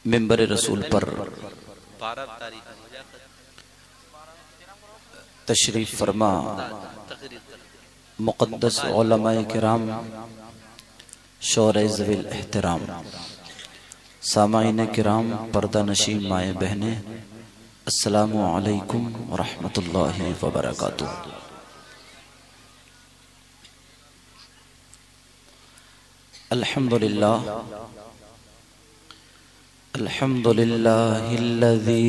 منبر رسول پر تشریف فرما مقدس علماء کرام، شورۂ ذوی الاحترام، سامعین کرام، پردہ نشین مائیں بہنیں، السلام علیکم ورحمۃ اللہ وبرکاتہ۔ الحمدللہ الذی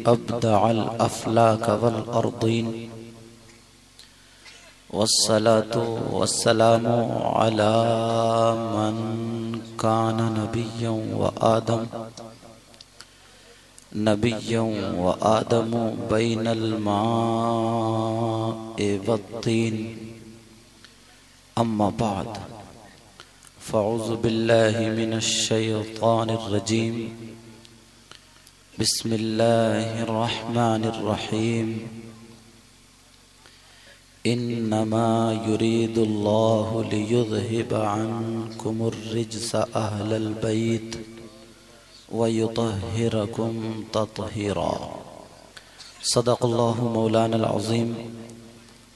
ابدع الافلاک والارضین، والصلاة والسلام علی من کان نبیا وآدم بین الماء والطین، اما بعد فاعوذ باللہ من الشیطان الرجیم، بسم اللہ الرحمن الرحیم، انما یرید اللہ لیذہب عنکم الرجس اہل البیت ویطہرکم تطہیرا۔ صدق اللہ مولانا العظیم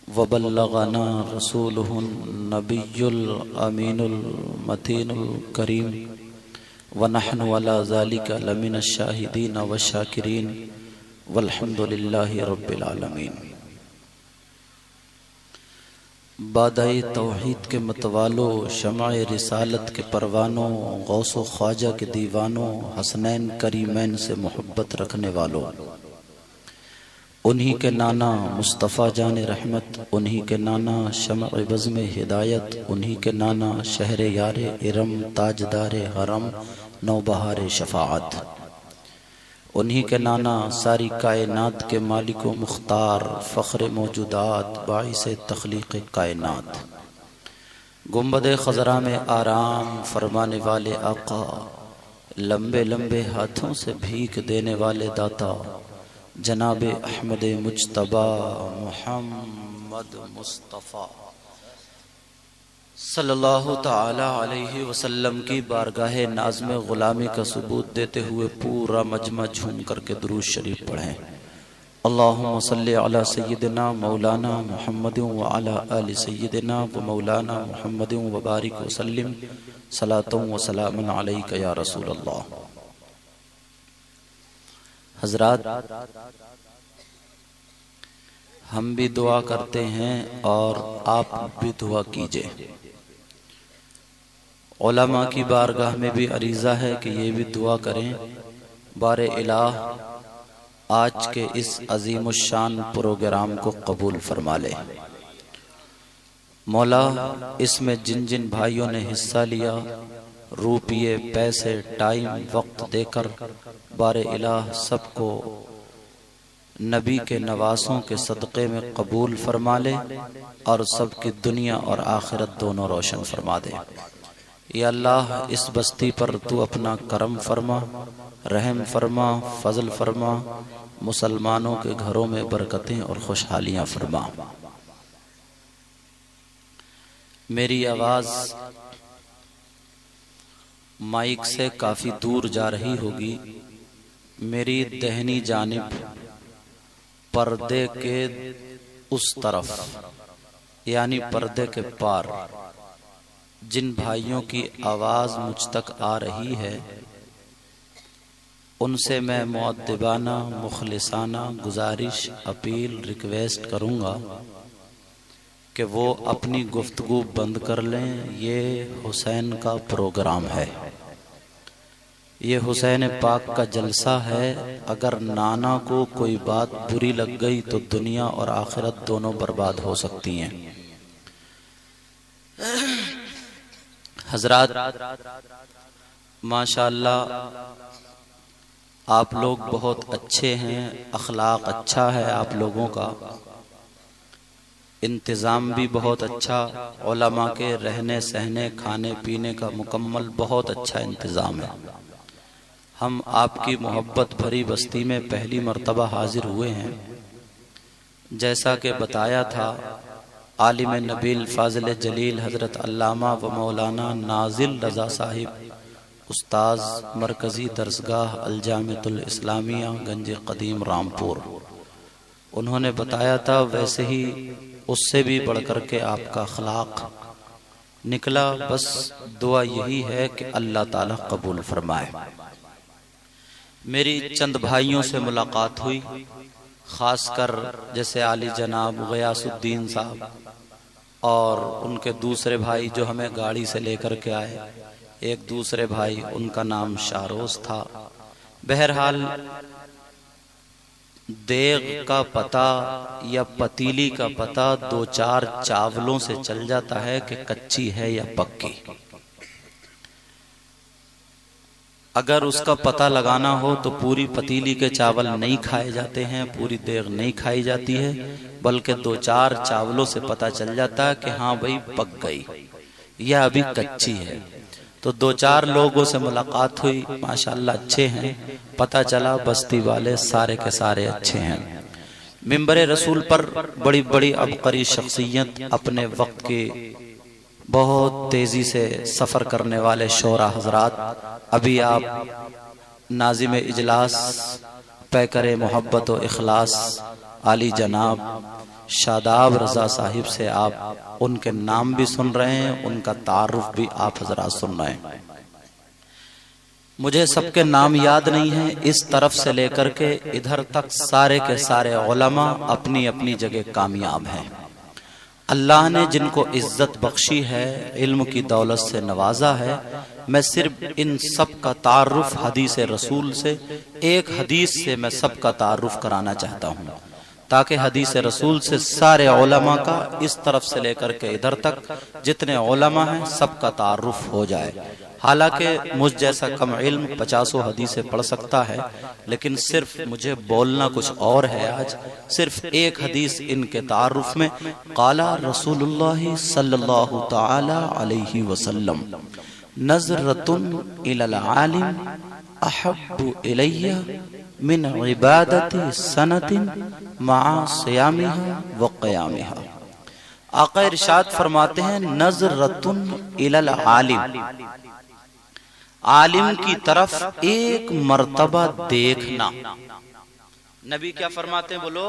وبلغنا رسولہ النبی الامین المتین الکریم، ونحن علی ذلک لمن الشاہدین والشاکرین، والحمد للہ رب العالمین۔ بادۂ توحید کے متوالو، شمع رسالت کے پروانوں، غوث و خواجہ کے دیوانوں، حسنین کریمین سے محبت رکھنے والوں، انہی کے نانا مصطفیٰ جان رحمت، انہی کے نانا شمع بزم ہدایت، انہی کے نانا شہر یار ارم، تاجدار حرم، نوبہار شفاعت، انہی کے نانا ساری کائنات کے مالک و مختار، فخر موجودات، باعث تخلیق کائنات، گنبد خضرا میں آرام فرمانے والے آقا، لمبے لمبے ہاتھوں سے بھیک دینے والے داتا، جناب احمد مجتبی محمد مصطفیٰ صلی اللہ تعالی علیہ وسلم کی بارگاہ نازم غلامی کا ثبوت دیتے ہوئے پورا مجمع جھوم کر کے درود شریف پڑھیں۔ اللہم صلی علی سیدنا مولانا محمد وعلی آل سیدنا و مولانا محمد وبارک وسلم، صلاۃ و سلام علیک یا رسول اللہ۔ حضرات، ہم بھی دعا کرتے ہیں اور آپ بھی دعا کیجئے۔ علماء کی بارگاہ میں بھی عریضہ ہے کہ یہ بھی دعا کریں، بار الہ آج کے اس عظیم الشان پروگرام کو قبول فرما لے۔ مولا، اس میں جن جن بھائیوں نے حصہ لیا، روپیے، پیسے، ٹائم، وقت دے کر، بار الہ سب کو نبی کے نواسوں کے صدقے میں قبول فرما لے اور سب کی دنیا اور آخرت دونوں روشن فرما دے۔ یا اللہ، اس بستی پر تو اپنا کرم فرما، رحم فرما، فضل فرما، مسلمانوں کے گھروں میں برکتیں اور خوشحالیاں فرما۔ میری آواز مائک سے کافی دور جا رہی ہوگی۔ میری دہنی جانب پردے کے اس طرف، یعنی پردے کے پار، جن بھائیوں کی آواز مجھ تک آ رہی ہے، ان سے میں مؤدبانہ، مخلصانہ گزارش، اپیل، ریکویسٹ کروں گا کہ وہ اپنی گفتگو بند کر لیں۔ یہ حسین کا پروگرام ہے، یہ حسین پاک کا جلسہ ہے۔ اگر نانا کو کوئی بات بری لگ گئی تو دنیا اور آخرت دونوں برباد ہو سکتی ہیں۔ حضرات، ماشاءاللہ آپ لوگ بہت اچھے ہیں، اخلاق اچھا ہے آپ لوگوں کا، انتظام بھی بہت اچھا، علماء کے رہنے سہنے کھانے پینے کا مکمل بہت اچھا انتظام ہے۔ ہم آپ کی محبت بھری بستی میں پہلی مرتبہ حاضر ہوئے ہیں۔ جیسا کہ بتایا تھا، عالم نبیل فاضل جلیل حضرت علامہ و مولانا نازل رضا صاحب استاذ مرکزی درسگاہ الجامعۃ الاسلامیہ گنج قدیم رامپور، انہوں نے بتایا تھا ویسے ہی اس سے بھی بڑھ کر کے آپ کا اخلاق نکلا. بس دعا یہی ہے کہ اللہ تعالیٰ قبول فرمائے. میری چند بھائیوں سے ملاقات ہوئی، خاص کر جیسے عالی جناب غیاث الدین صاحب اور ان کے دوسرے بھائی جو ہمیں گاڑی سے لے کر کے آئے، ایک دوسرے بھائی ان کا نام شاروز تھا. بہرحال دیغ کا پتہ یا پتیلی کا پتہ دو چار چاولوں سے چل جاتا ہے کہ کچی ہے یا پکی. اگر اس کا پتہ لگانا ہو تو پوری پتیلی کے چاول نہیں کھائے جاتے ہیں، پوری دیغ نہیں کھائی جاتی ہے، بلکہ دو چار چاولوں سے پتہ چل جاتا ہے کہ ہاں بھئی پک گئی یا ابھی کچی ہے. تو دو چار لوگوں سے ملاقات ہوئی، ماشاءاللہ اچھے ہیں، پتہ چلا بستی والے سارے کے سارے اچھے ہیں. منبر رسول پر بڑی بڑی عبقری شخصیت، اپنے وقت کی بہت تیزی سے سفر کرنے والے شعراء حضرات، ابھی آپ ناظم اجلاس پیکر محبت و اخلاص عالی جناب شاداب رضا صاحب سے آپ ان کے نام بھی سن رہے ہیں، ان کا تعارف بھی آپ حضرات سن رہے ہیں. مجھے سب کے نام یاد نہیں ہیں، اس طرف سے لے کر کے ادھر تک سارے کے سارے علماء اپنی اپنی جگہ کامیاب ہیں. اللہ نے جن کو عزت بخشی ہے، علم کی دولت سے نوازا ہے. میں صرف ان سب کا تعارف حدیث رسول سے، ایک حدیث سے میں سب کا تعارف کرانا چاہتا ہوں، تاکہ حدیث رسول سے سارے علماء کا اس طرف سے لے کر کے ادھر تک جتنے علماء ہیں سب کا تعارف ہو جائے. حالانکہ مجھ جیسا کم علم 50 حدیثیں پڑھ سکتا ہے، لیکن صرف مجھے بولنا کچھ اور ہے. آج صرف ایک حدیث ان کے تعارف میں، قال رسول اللہ صلی اللہ تعالی علیہ وسلم نظرۃ الی العالم احب الی من عبادت سنۃ مع صیامها وقیامها. آقا ارشاد فرماتے ہیں نظرۃ الی العالم، عالم کی طرف ایک مرتبہ دیکھنا. نبی کیا فرماتے ہیں بولو؟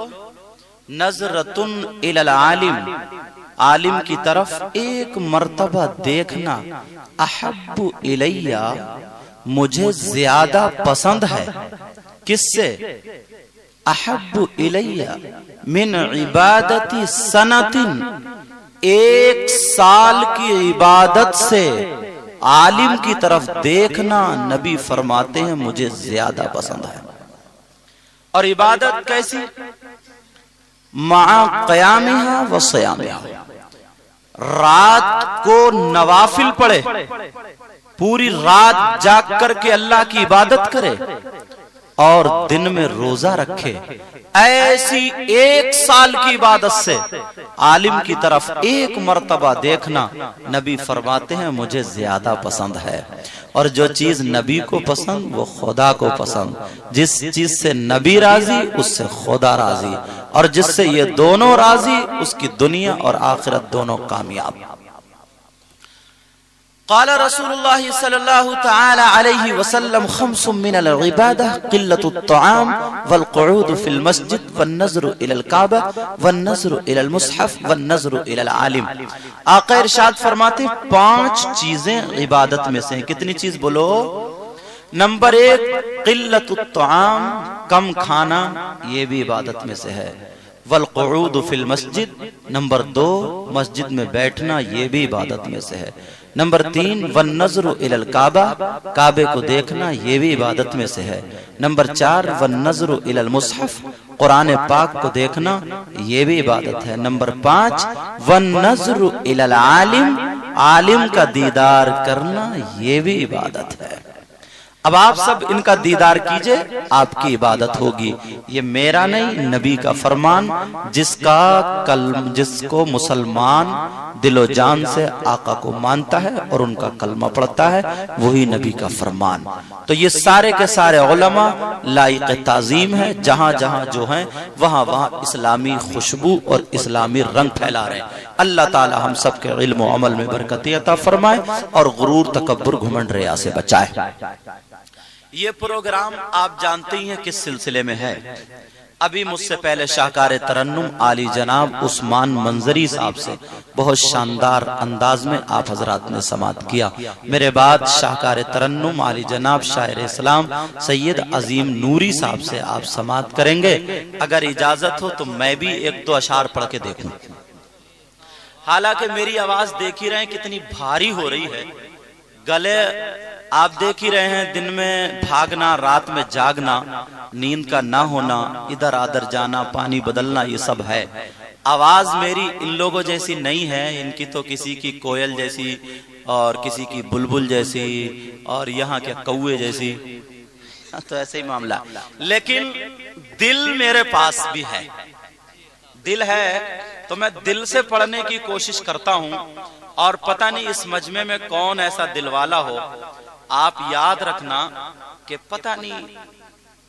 نظرۃ الی العالم، عالم کی طرف ایک مرتبہ دیکھنا، احب الیہ، مجھے زیادہ پسند ہے. کس سے؟ احب الیہ من عبادت سنۃ، ایک سال کی عبادت سے عالم کی طرف دیکھنا نبی فرماتے ہیں مجھے زیادہ پسند ہے. اور عبادت کیسی؟ مع قیامها و صیامها، رات کو نوافل پڑھے، پوری رات جاگ کر کے اللہ کی عبادت کرے اور دن میں روزہ رکھے. ایسی ایک سال کی عبادت سے عالم کی طرف ایک مرتبہ دیکھنا نبی فرماتے ہیں مجھے زیادہ پسند ہے. اور جو چیز نبی کو پسند وہ خدا کو پسند. جس چیز سے نبی راضی اس سے خدا راضی، اور جس سے یہ دونوں راضی اس کی دنیا اور آخرت دونوں کامیاب. قال رسول اللہ صلی اللہ تعالی علیہ وسلم خمس من العبادہ قلت الطعام والقعود فی المسجد والنظر الى الكعبہ والنظر الى المصحف والنظر الى العالم. آقا ارشاد فرماتے 5 چیزیں عبادت میں سے ہیں. کتنی چیز بولو؟ نمبر 1 قلت الطعام، کم کھانا، یہ بھی عبادت میں سے ہے. والقعود فی المسجد، نمبر 2 مسجد میں بیٹھنا، یہ بھی عبادت میں سے ہے. نمبر 3 والنظر الی الکعبہ، کعبے کو دیکھنا، یہ بھی عبادت میں سے ہے. نمبر 4 والنظر الی المصحف، قرآن پاک کو دیکھنا، یہ بھی عبادت ہے. نمبر 5 والنظر الی العالم، عالم کا دیدار کرنا، یہ بھی عبادت ہے. اب آپ سب ان کا دیدار کیجئے، آپ کی عبادت ہوگی۔ یہ میرا نہیں، نبی کا فرمان، جس کو مسلمان دل و جان سے آقا کو مانتا ہے اور ان کا کلمہ پڑھتا ہے، وہی نبی کا فرمان۔ تو یہ سارے کے سارے علماء لائق تعظیم ہیں، جہاں جہاں جو ہیں وہاں وہاں اسلامی خوشبو اور اسلامی رنگ پھیلا رہے ہیں۔ اللہ تعالی ہم سب کے علم و عمل میں برکت عطا فرمائے اور غرور، تکبر، گھمنڈ، ریا سے بچائے۔ یہ پروگرام آپ جانتے ہیں کس سلسلے میں ہے۔ ابھی مجھ سے پہلے شاہکار ترنم عالی جناب عثمان منظری صاحب سے بہت شاندار انداز میں آپ حضرات نے سماعت کیا۔ میرے بعد شاہکار ترنم عالی جناب شاعر اسلام سید عظیم نوری صاحب سے آپ سماعت کریں گے۔ اگر اجازت ہو تو میں بھی ایک دو اشعار پڑھ کے دیکھوں۔ حالانکہ میری آواز دیکھ ہی رہے ہیں کتنی بھاری ہو رہی ہے، گلے آپ دیکھ ہی رہے ہیں، دن میں بھاگنا، رات میں جاگنا، نیند کا نہ ہونا، ادھر آدھر جانا، پانی بدلنا، یہ سب ہے۔ آواز میری ان لوگوں جیسی نہیں ہے، ان کی تو کسی کی کوئل جیسی اور کسی کی بلبل جیسی اور یہاں کے کوے جیسی، تو ایسے ہی معاملہ۔ لیکن دل میرے پاس بھی ہے، دل ہے تو میں دل سے پڑھنے کی کوشش کرتا ہوں، اور پتہ نہیں اس مجمع میں کون ایسا دل والا ہو۔ آپ یاد رکھنا کہ پتہ نہیں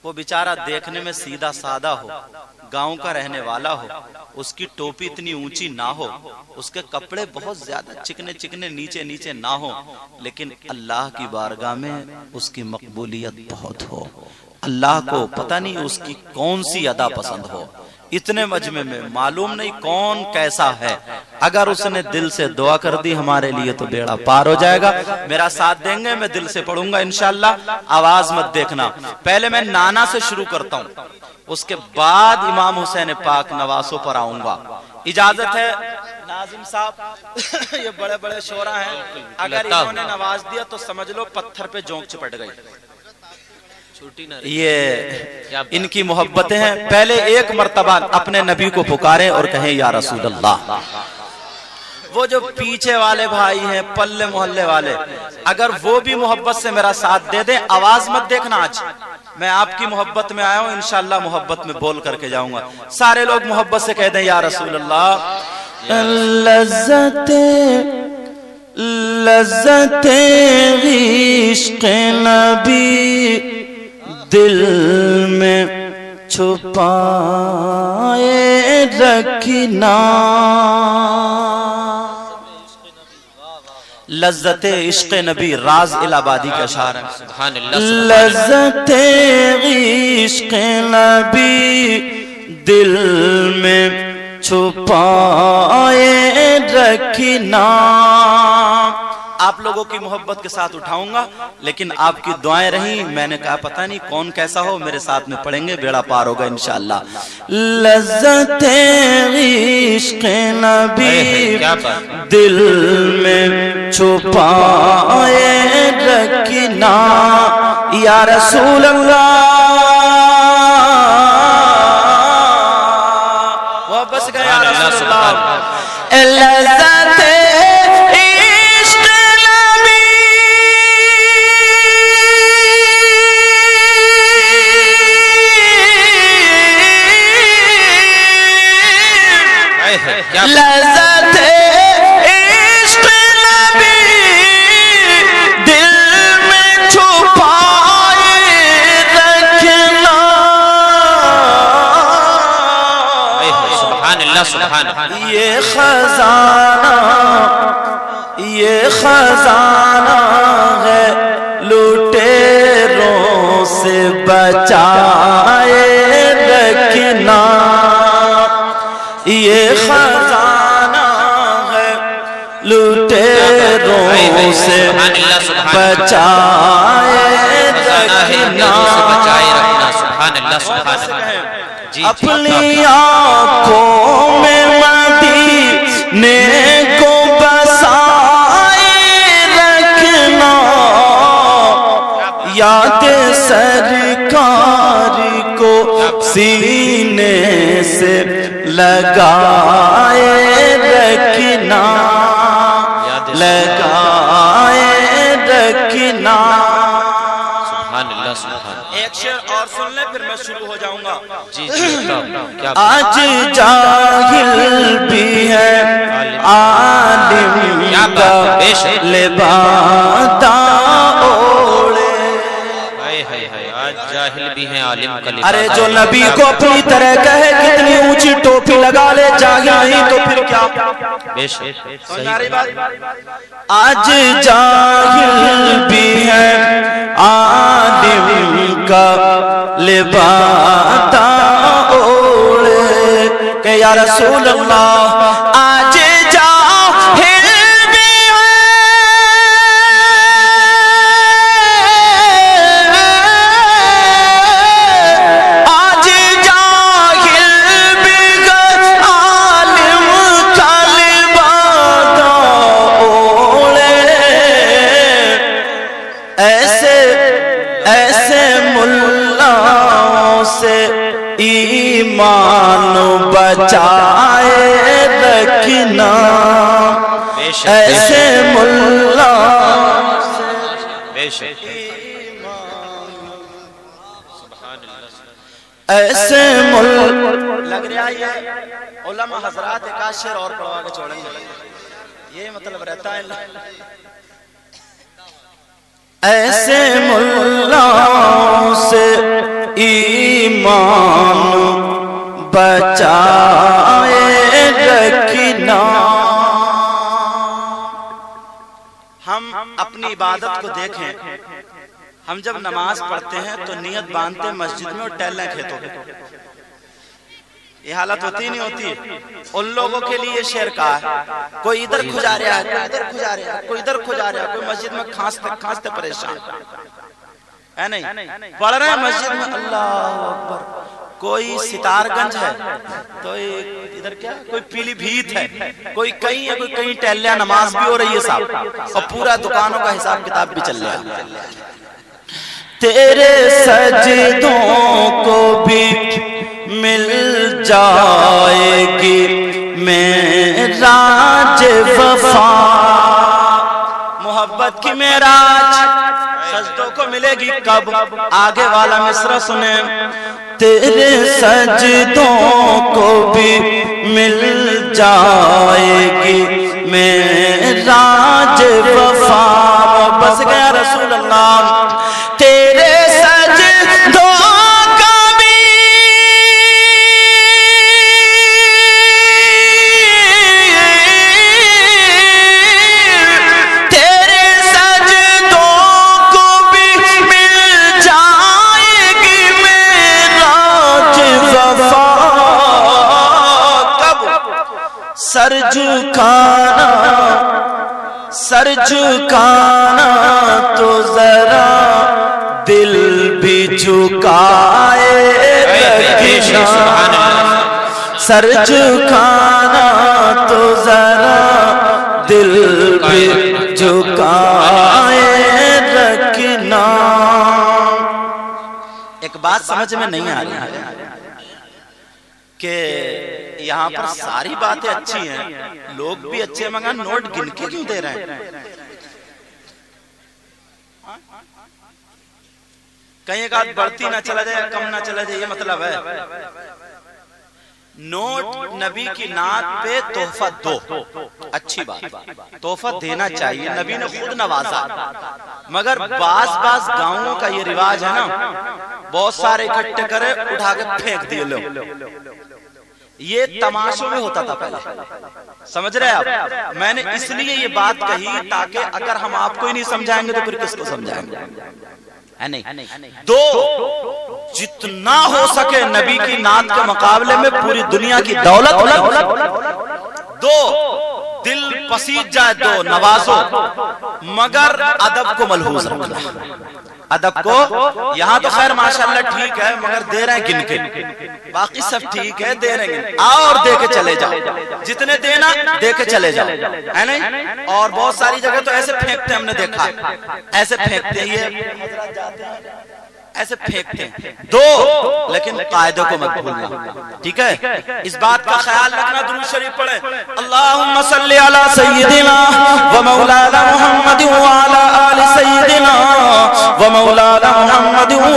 وہ بیچارہ دیکھنے میں سیدھا سادہ ہو، گاؤں کا رہنے والا ہو، اس کی ٹوپی اتنی اونچی نہ ہو، اس کے کپڑے بہت زیادہ چکنے چکنے نیچے نیچے نہ ہو، لیکن اللہ کی بارگاہ میں اس کی مقبولیت بہت ہو۔ اللہ کو پتہ نہیں اس کی کون سی ادا پسند ہو۔ اتنے مجمع میں معلوم نہیں کون کیسا ہے، اگر اس نے دل سے دعا کر دی ہمارے لیے تو بیڑا پار ہو جائے گا۔ میرا ساتھ دیں گے، میں دل سے پڑھوں گا انشاءاللہ، آواز مت دیکھنا۔ پہلے میں نانا سے شروع کرتا ہوں، اس کے بعد امام حسین پاک نواسوں پر آؤں گا۔ اجازت ہے ناظم صاحب؟ یہ بڑے بڑے شعرا ہیں، اگر انہوں نے نواز دیا تو سمجھ لو پتھر پہ جونک چپٹ گئی۔ یہ ان کی محبتیں ہیں۔ پہلے ایک مرتبہ اپنے نبی کو پکاریں اور کہیں یا رسول اللہ۔ وہ جو پیچھے والے بھائی ہیں، پلے محلے والے، اگر وہ بھی محبت سے میرا ساتھ دے دیں، آواز مت دیکھنا، آج میں آپ کی محبت میں آیا ہوں، انشاءاللہ محبت میں بول کر کے جاؤں گا۔ سارے لوگ محبت سے کہہ دیں یا رسول اللہ۔ لذت عشق نبی دل میں چھپائے رکھنا، لذت عشق نبی راز الہبادی کا اشعار ہے۔ لذت عشق نبی دل میں چھپائے رکھنا۔ آپ لوگوں کی محبت کے ساتھ اٹھاؤں گا، لیکن آپ کی دعائیں رہیں، میں نے کہا پتہ نہیں کون کیسا ہو، میرے ساتھ میں پڑھیں گے، بیڑا پار ہوگا انشاءاللہ۔ لذت عشق نبی دل میں چھپائے رکھنا، یا رسول اللہ۔ وہ بس گیا رسول اللہ۔ لذت لذت عشق نبی دل میں چھپائے رکھنا، سبحان اللہ سبحان اللہ۔ یہ خزانہ ہے لٹیروں سے بچائے رکھنا، یہ خزانہ ہے لٹیروں سے بچائے رکھنا۔ اپنی آنکھوں میں مدینے کو بسائے رکھنا، یاد سرکار کو سینے سے لگائے رکھنا، لگائے رکھنا۔ سبحان اللہ۔ ایک شعر اور سن لیں پھر میں شروع ہو جاؤں گا۔ جی کیا آج جاہل بھی ہے عالم کا لبادہ اوڑے۔ آج جاہل بھی ہیں عالم کا لبادہ۔ ارے جو نبی کو اپنی طرح کہے کتنی اونچی ٹوپی لگا لے جاہل نہیں تو پھر کیا؟ بے شک سمجھاری بات۔ آج جاہل بھی ہے عالم کا لبادہ اوڑے کہ یا رسول اللہ آج جاہل بھی ہے آج جاہل بھی ہے عالم کا لبادہ اوڑے ایسے ملاؤں سے ایمان بچائے رکھنا ایسے ملاؤں سے بے شک ایسے لگ رہا ہے علماء حضرات ایک آدھ شعر اور پڑھوا کے چھوڑیں گے، یہ مطلب رہتا ہے۔ ایسے ملاؤں سے ایمان بچائے رکھنا۔ ہم اپنی عبادت کو دیکھیں، ہم جب نماز پڑھتے ہیں تو نیت باندھتے مسجد میں اور ٹہلنے کھیتوں پہ، یہ حالت ہوتی نہیں ہوتی؟ ان لوگوں کے لیے شعر کہا ہے، کوئی ادھر کھجا رہا ہے، کوئی ادھر کھجا رہا ہے، کوئی ادھر کھجا رہا ہے، کوئی مسجد میں کھانستے پریشان ہے نہیں، پڑھ رہے ہیں مسجد میں اللہ اکبر، کوئی ستار گنج ہے تو ادھر کیا کوئی پیلی بھیت ہے، کوئی کہیں ہے، کوئی کہیں ٹہل رہا، نماز بھی ہو رہی ہے صاحب، اور پورا دکانوں کا حساب کتاب بھی چل رہا ہے۔ تیرے سجدوں کو بھی مل جائے گی معراج وفا، محبت کی معراج سجدوں کو ملے گی کب؟ آگے والا مصرع سنیں، تیرے سجدوں کو بھی مل جائے گی معراج وفا۔ بس گیا رسول اللہ تیرے سجدوں کا بھی تیرے سجدوں کو بھی مل جائے گی معراج وفا۔ کب؟ سر جھکانا تو ذرا دل بھی جھکائے رکھنا، سر جھکانا تو ذرا دل بھی جھکائے رکھنا۔ ایک بات سمجھ میں نہیں آ رہی ہے کہ یہاں پر ساری باتیں اچھی ہیں، لوگ بھی اچھے، مگر نوٹ گن کے کیوں دے رہے ہیں؟ کہیں ایک آدھ بڑھتی نہ چلا جائے، کم نہ چلا جائے، یہ مطلب ہے؟ نوٹ نبی کی نعت پہ تحفہ دو، اچھی بات، تحفہ دینا چاہیے، نبی نے خود نوازا، مگر بعض گاؤں کا یہ رواج ہے نا، بہت سارے اکٹھے کرے اٹھا کے پھینک دیے لوگ، یہ تماشوں میں ہوتا تھا پہلے، سمجھ رہے آپ؟ میں نے اس لیے یہ بات کہی تاکہ اگر ہم آپ کو ہی نہیں سمجھائیں گے تو پھر کس کو سمجھائیں گے؟ ہے نہیں؟ دو، جتنا ہو سکے نبی کی نعت کے مقابلے میں پوری دنیا کی دولت دو، دل پسیج جائے دو، نوازو، مگر ادب کو ملحوظ رکھنا، ادب کو، یہاں تو خیر ماشاءاللہ ٹھیک ہے مگر دے رہے ہیں گن کے، باقی سب ٹھیک ہے دے رہے ہیں، آؤ اور دے کے چلے جاؤ، جتنے دینا دے کے چلے جاؤ، ہے نہیں؟ اور بہت ساری جگہ تو ایسے پھینکتے ہم نے دیکھا، ایسے پھینکتے ہیں، ایسے پھینکتے ہیں، دو، لیکن قاعدے کو مت بھولنا، ٹھیک ہے؟ اس بات کا خیال رکھنا، درود شریف پڑھیں، اللہم صلی علی سیدنا و مولانا محمد و علی آل سیدنا و مولانا محمد و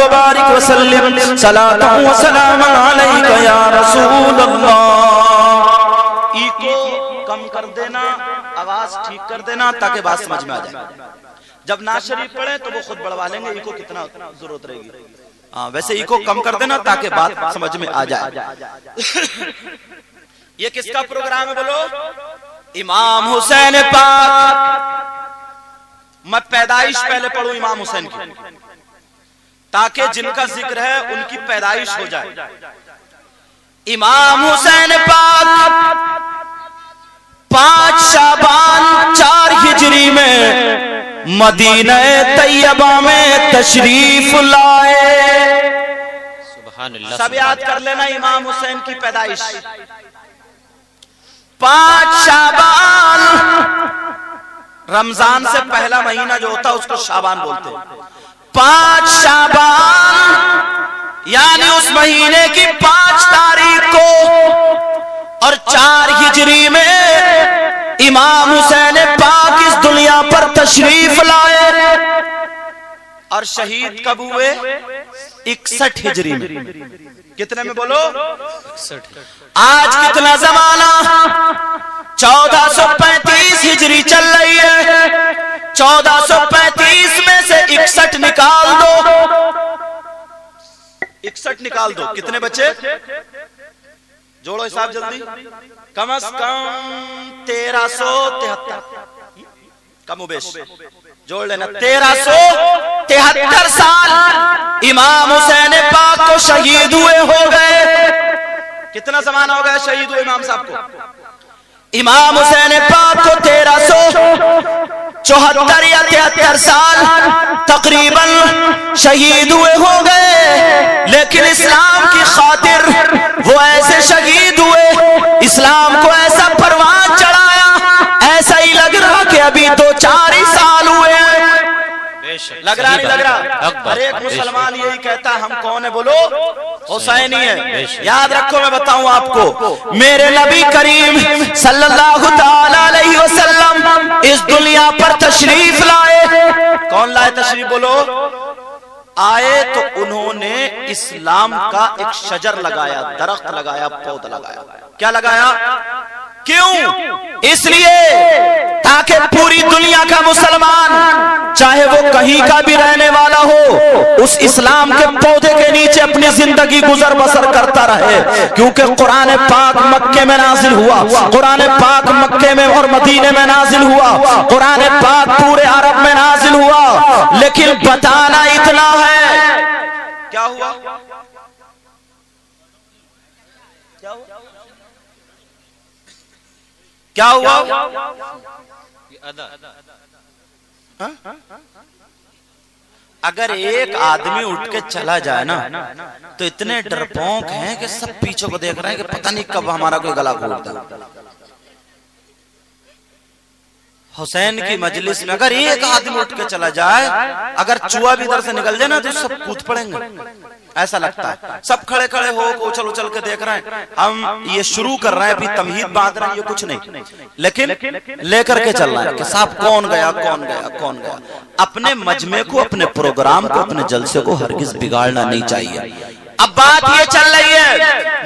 وسلم صلاۃ و سلام علیک یا رسول اللہ. ایکو کم کر دینا، آواز ٹھیک کر دینا تاکہ بات سمجھ میں آ جائے. جب نعت شریف پڑھیں تو وہ خود بڑھوا لیں گے ایکو کتنا ضرورت رہے گی. ویسے ایکو کم کر دینا تاکہ بات سمجھ میں آ جائے. یہ کس کا پروگرام ہے بولو؟ امام حسین پاک. میں پیدائش پہلے پڑھوں امام حسین کی تاکہ جن کا ذکر ہے ان کی پیدائش ہو جائے. امام حسین پاک 5 شعبان 4 ہجری میں مدینہ طیبہ میں تشریف لائے. سبحان اللہ. سب یاد کر لینا امام حسین کی پیدائش 5 شعبان. رمضان سے پہلا مہینہ جو ہوتا ہے اس کو شعبان بولتے ہیں. 5 شعبان یعنی اس مہینے کی 5 تاریخ کو اور 4 ہجری میں امام حسین پاک اس دنیا پر تشریف لائے. اور شہید کب ہوئے؟ 61 ہجری میں. کتنے میں بولو؟ 61. آج کتنا زمانہ؟ 1435 ہجری چل رہی ہے. 1435 میں سے 61 نکال دو. 61 نکال دو. کتنے بچے؟ جوڑو حساب جلدی. کم از کم 1373. کم و بیش جوڑ لینا. 1373 سال امام حسین پاک کو شہید ہوئے ہو گئے. کتنا زمانہ ہو گیا شہید ہوئے امام صاحب کو؟ امام حسین پاک کو 1374 یا 73 سال تقریباً شہید ہوئے ہو گئے. لیکن اسلام کی خاطر وہ ایسے شہید ہوئے، اسلام کو ایسا پروان چڑھایا ایسا ہی لگ رہا کہ ابھی 2-4 ہی سال ہوئے ہیں. لگ رہا نہیں لگ رہا؟ ہر ایک مسلمان یہی کہتا ہے ہم کون ہے بولو؟ حسینی ہے. یاد رکھو میں بتاؤں آپ کو، میرے نبی کریم صلی اللہ تعالی علیہ وسلم اس دنیا پر تشریف لائے. کون لائے تشریف بولو؟ آئے تو انہوں نے اسلام کا ایک شجر لگایا، درخت لگایا، پودا لگایا. کیا لگایا؟ کیوں؟ اس لیے تاکہ پوری دنیا کا مسلمان چاہے وہ کہیں کا بھی رہنے والا ہو اس اسلام کے پودے کے نیچے اپنی زندگی گزر بسر کرتا رہے. کیونکہ قرآن پاک مکے میں نازل ہوا، قرآن پاک مکے میں اور مدینے میں نازل ہوا، قرآن پاک پورے عرب میں نازل ہوا. لیکن بتانا اتنا ہے. کیا ہوا؟ کیا ہوا؟ اگر ایک آدمی اٹھ کے چلا جائے نا تو اتنے ڈرپونک ہیں کہ سب پیچھے کو دیکھ رہے ہیں کہ پتہ نہیں کب ہمارا کوئی گلا گھونٹ دے. حسین کی مجلس میں اگر ایک آدمی اٹھ کے چلا جائے، اگر چوہا بھی ادھر سے نکل جائے نا تو سب کود پڑیں گے. ایسا لگتا ہے سب کھڑے کھڑے ہو اچھل اچھل کے دیکھ رہے ہیں. ہم یہ شروع کر رہے ہیں، ابھی تمہید باندھ رہے ہیں، یہ کچھ نہیں، لیکن لے کر کے چل رہا ہے کہ صاحب کون گیا کون گیا کون گیا. اپنے مجمع کو، اپنے پروگرام کو، اپنے جلسے کو ہرگز بگاڑنا نہیں چاہیے. اب بات یہ چل رہی ہے،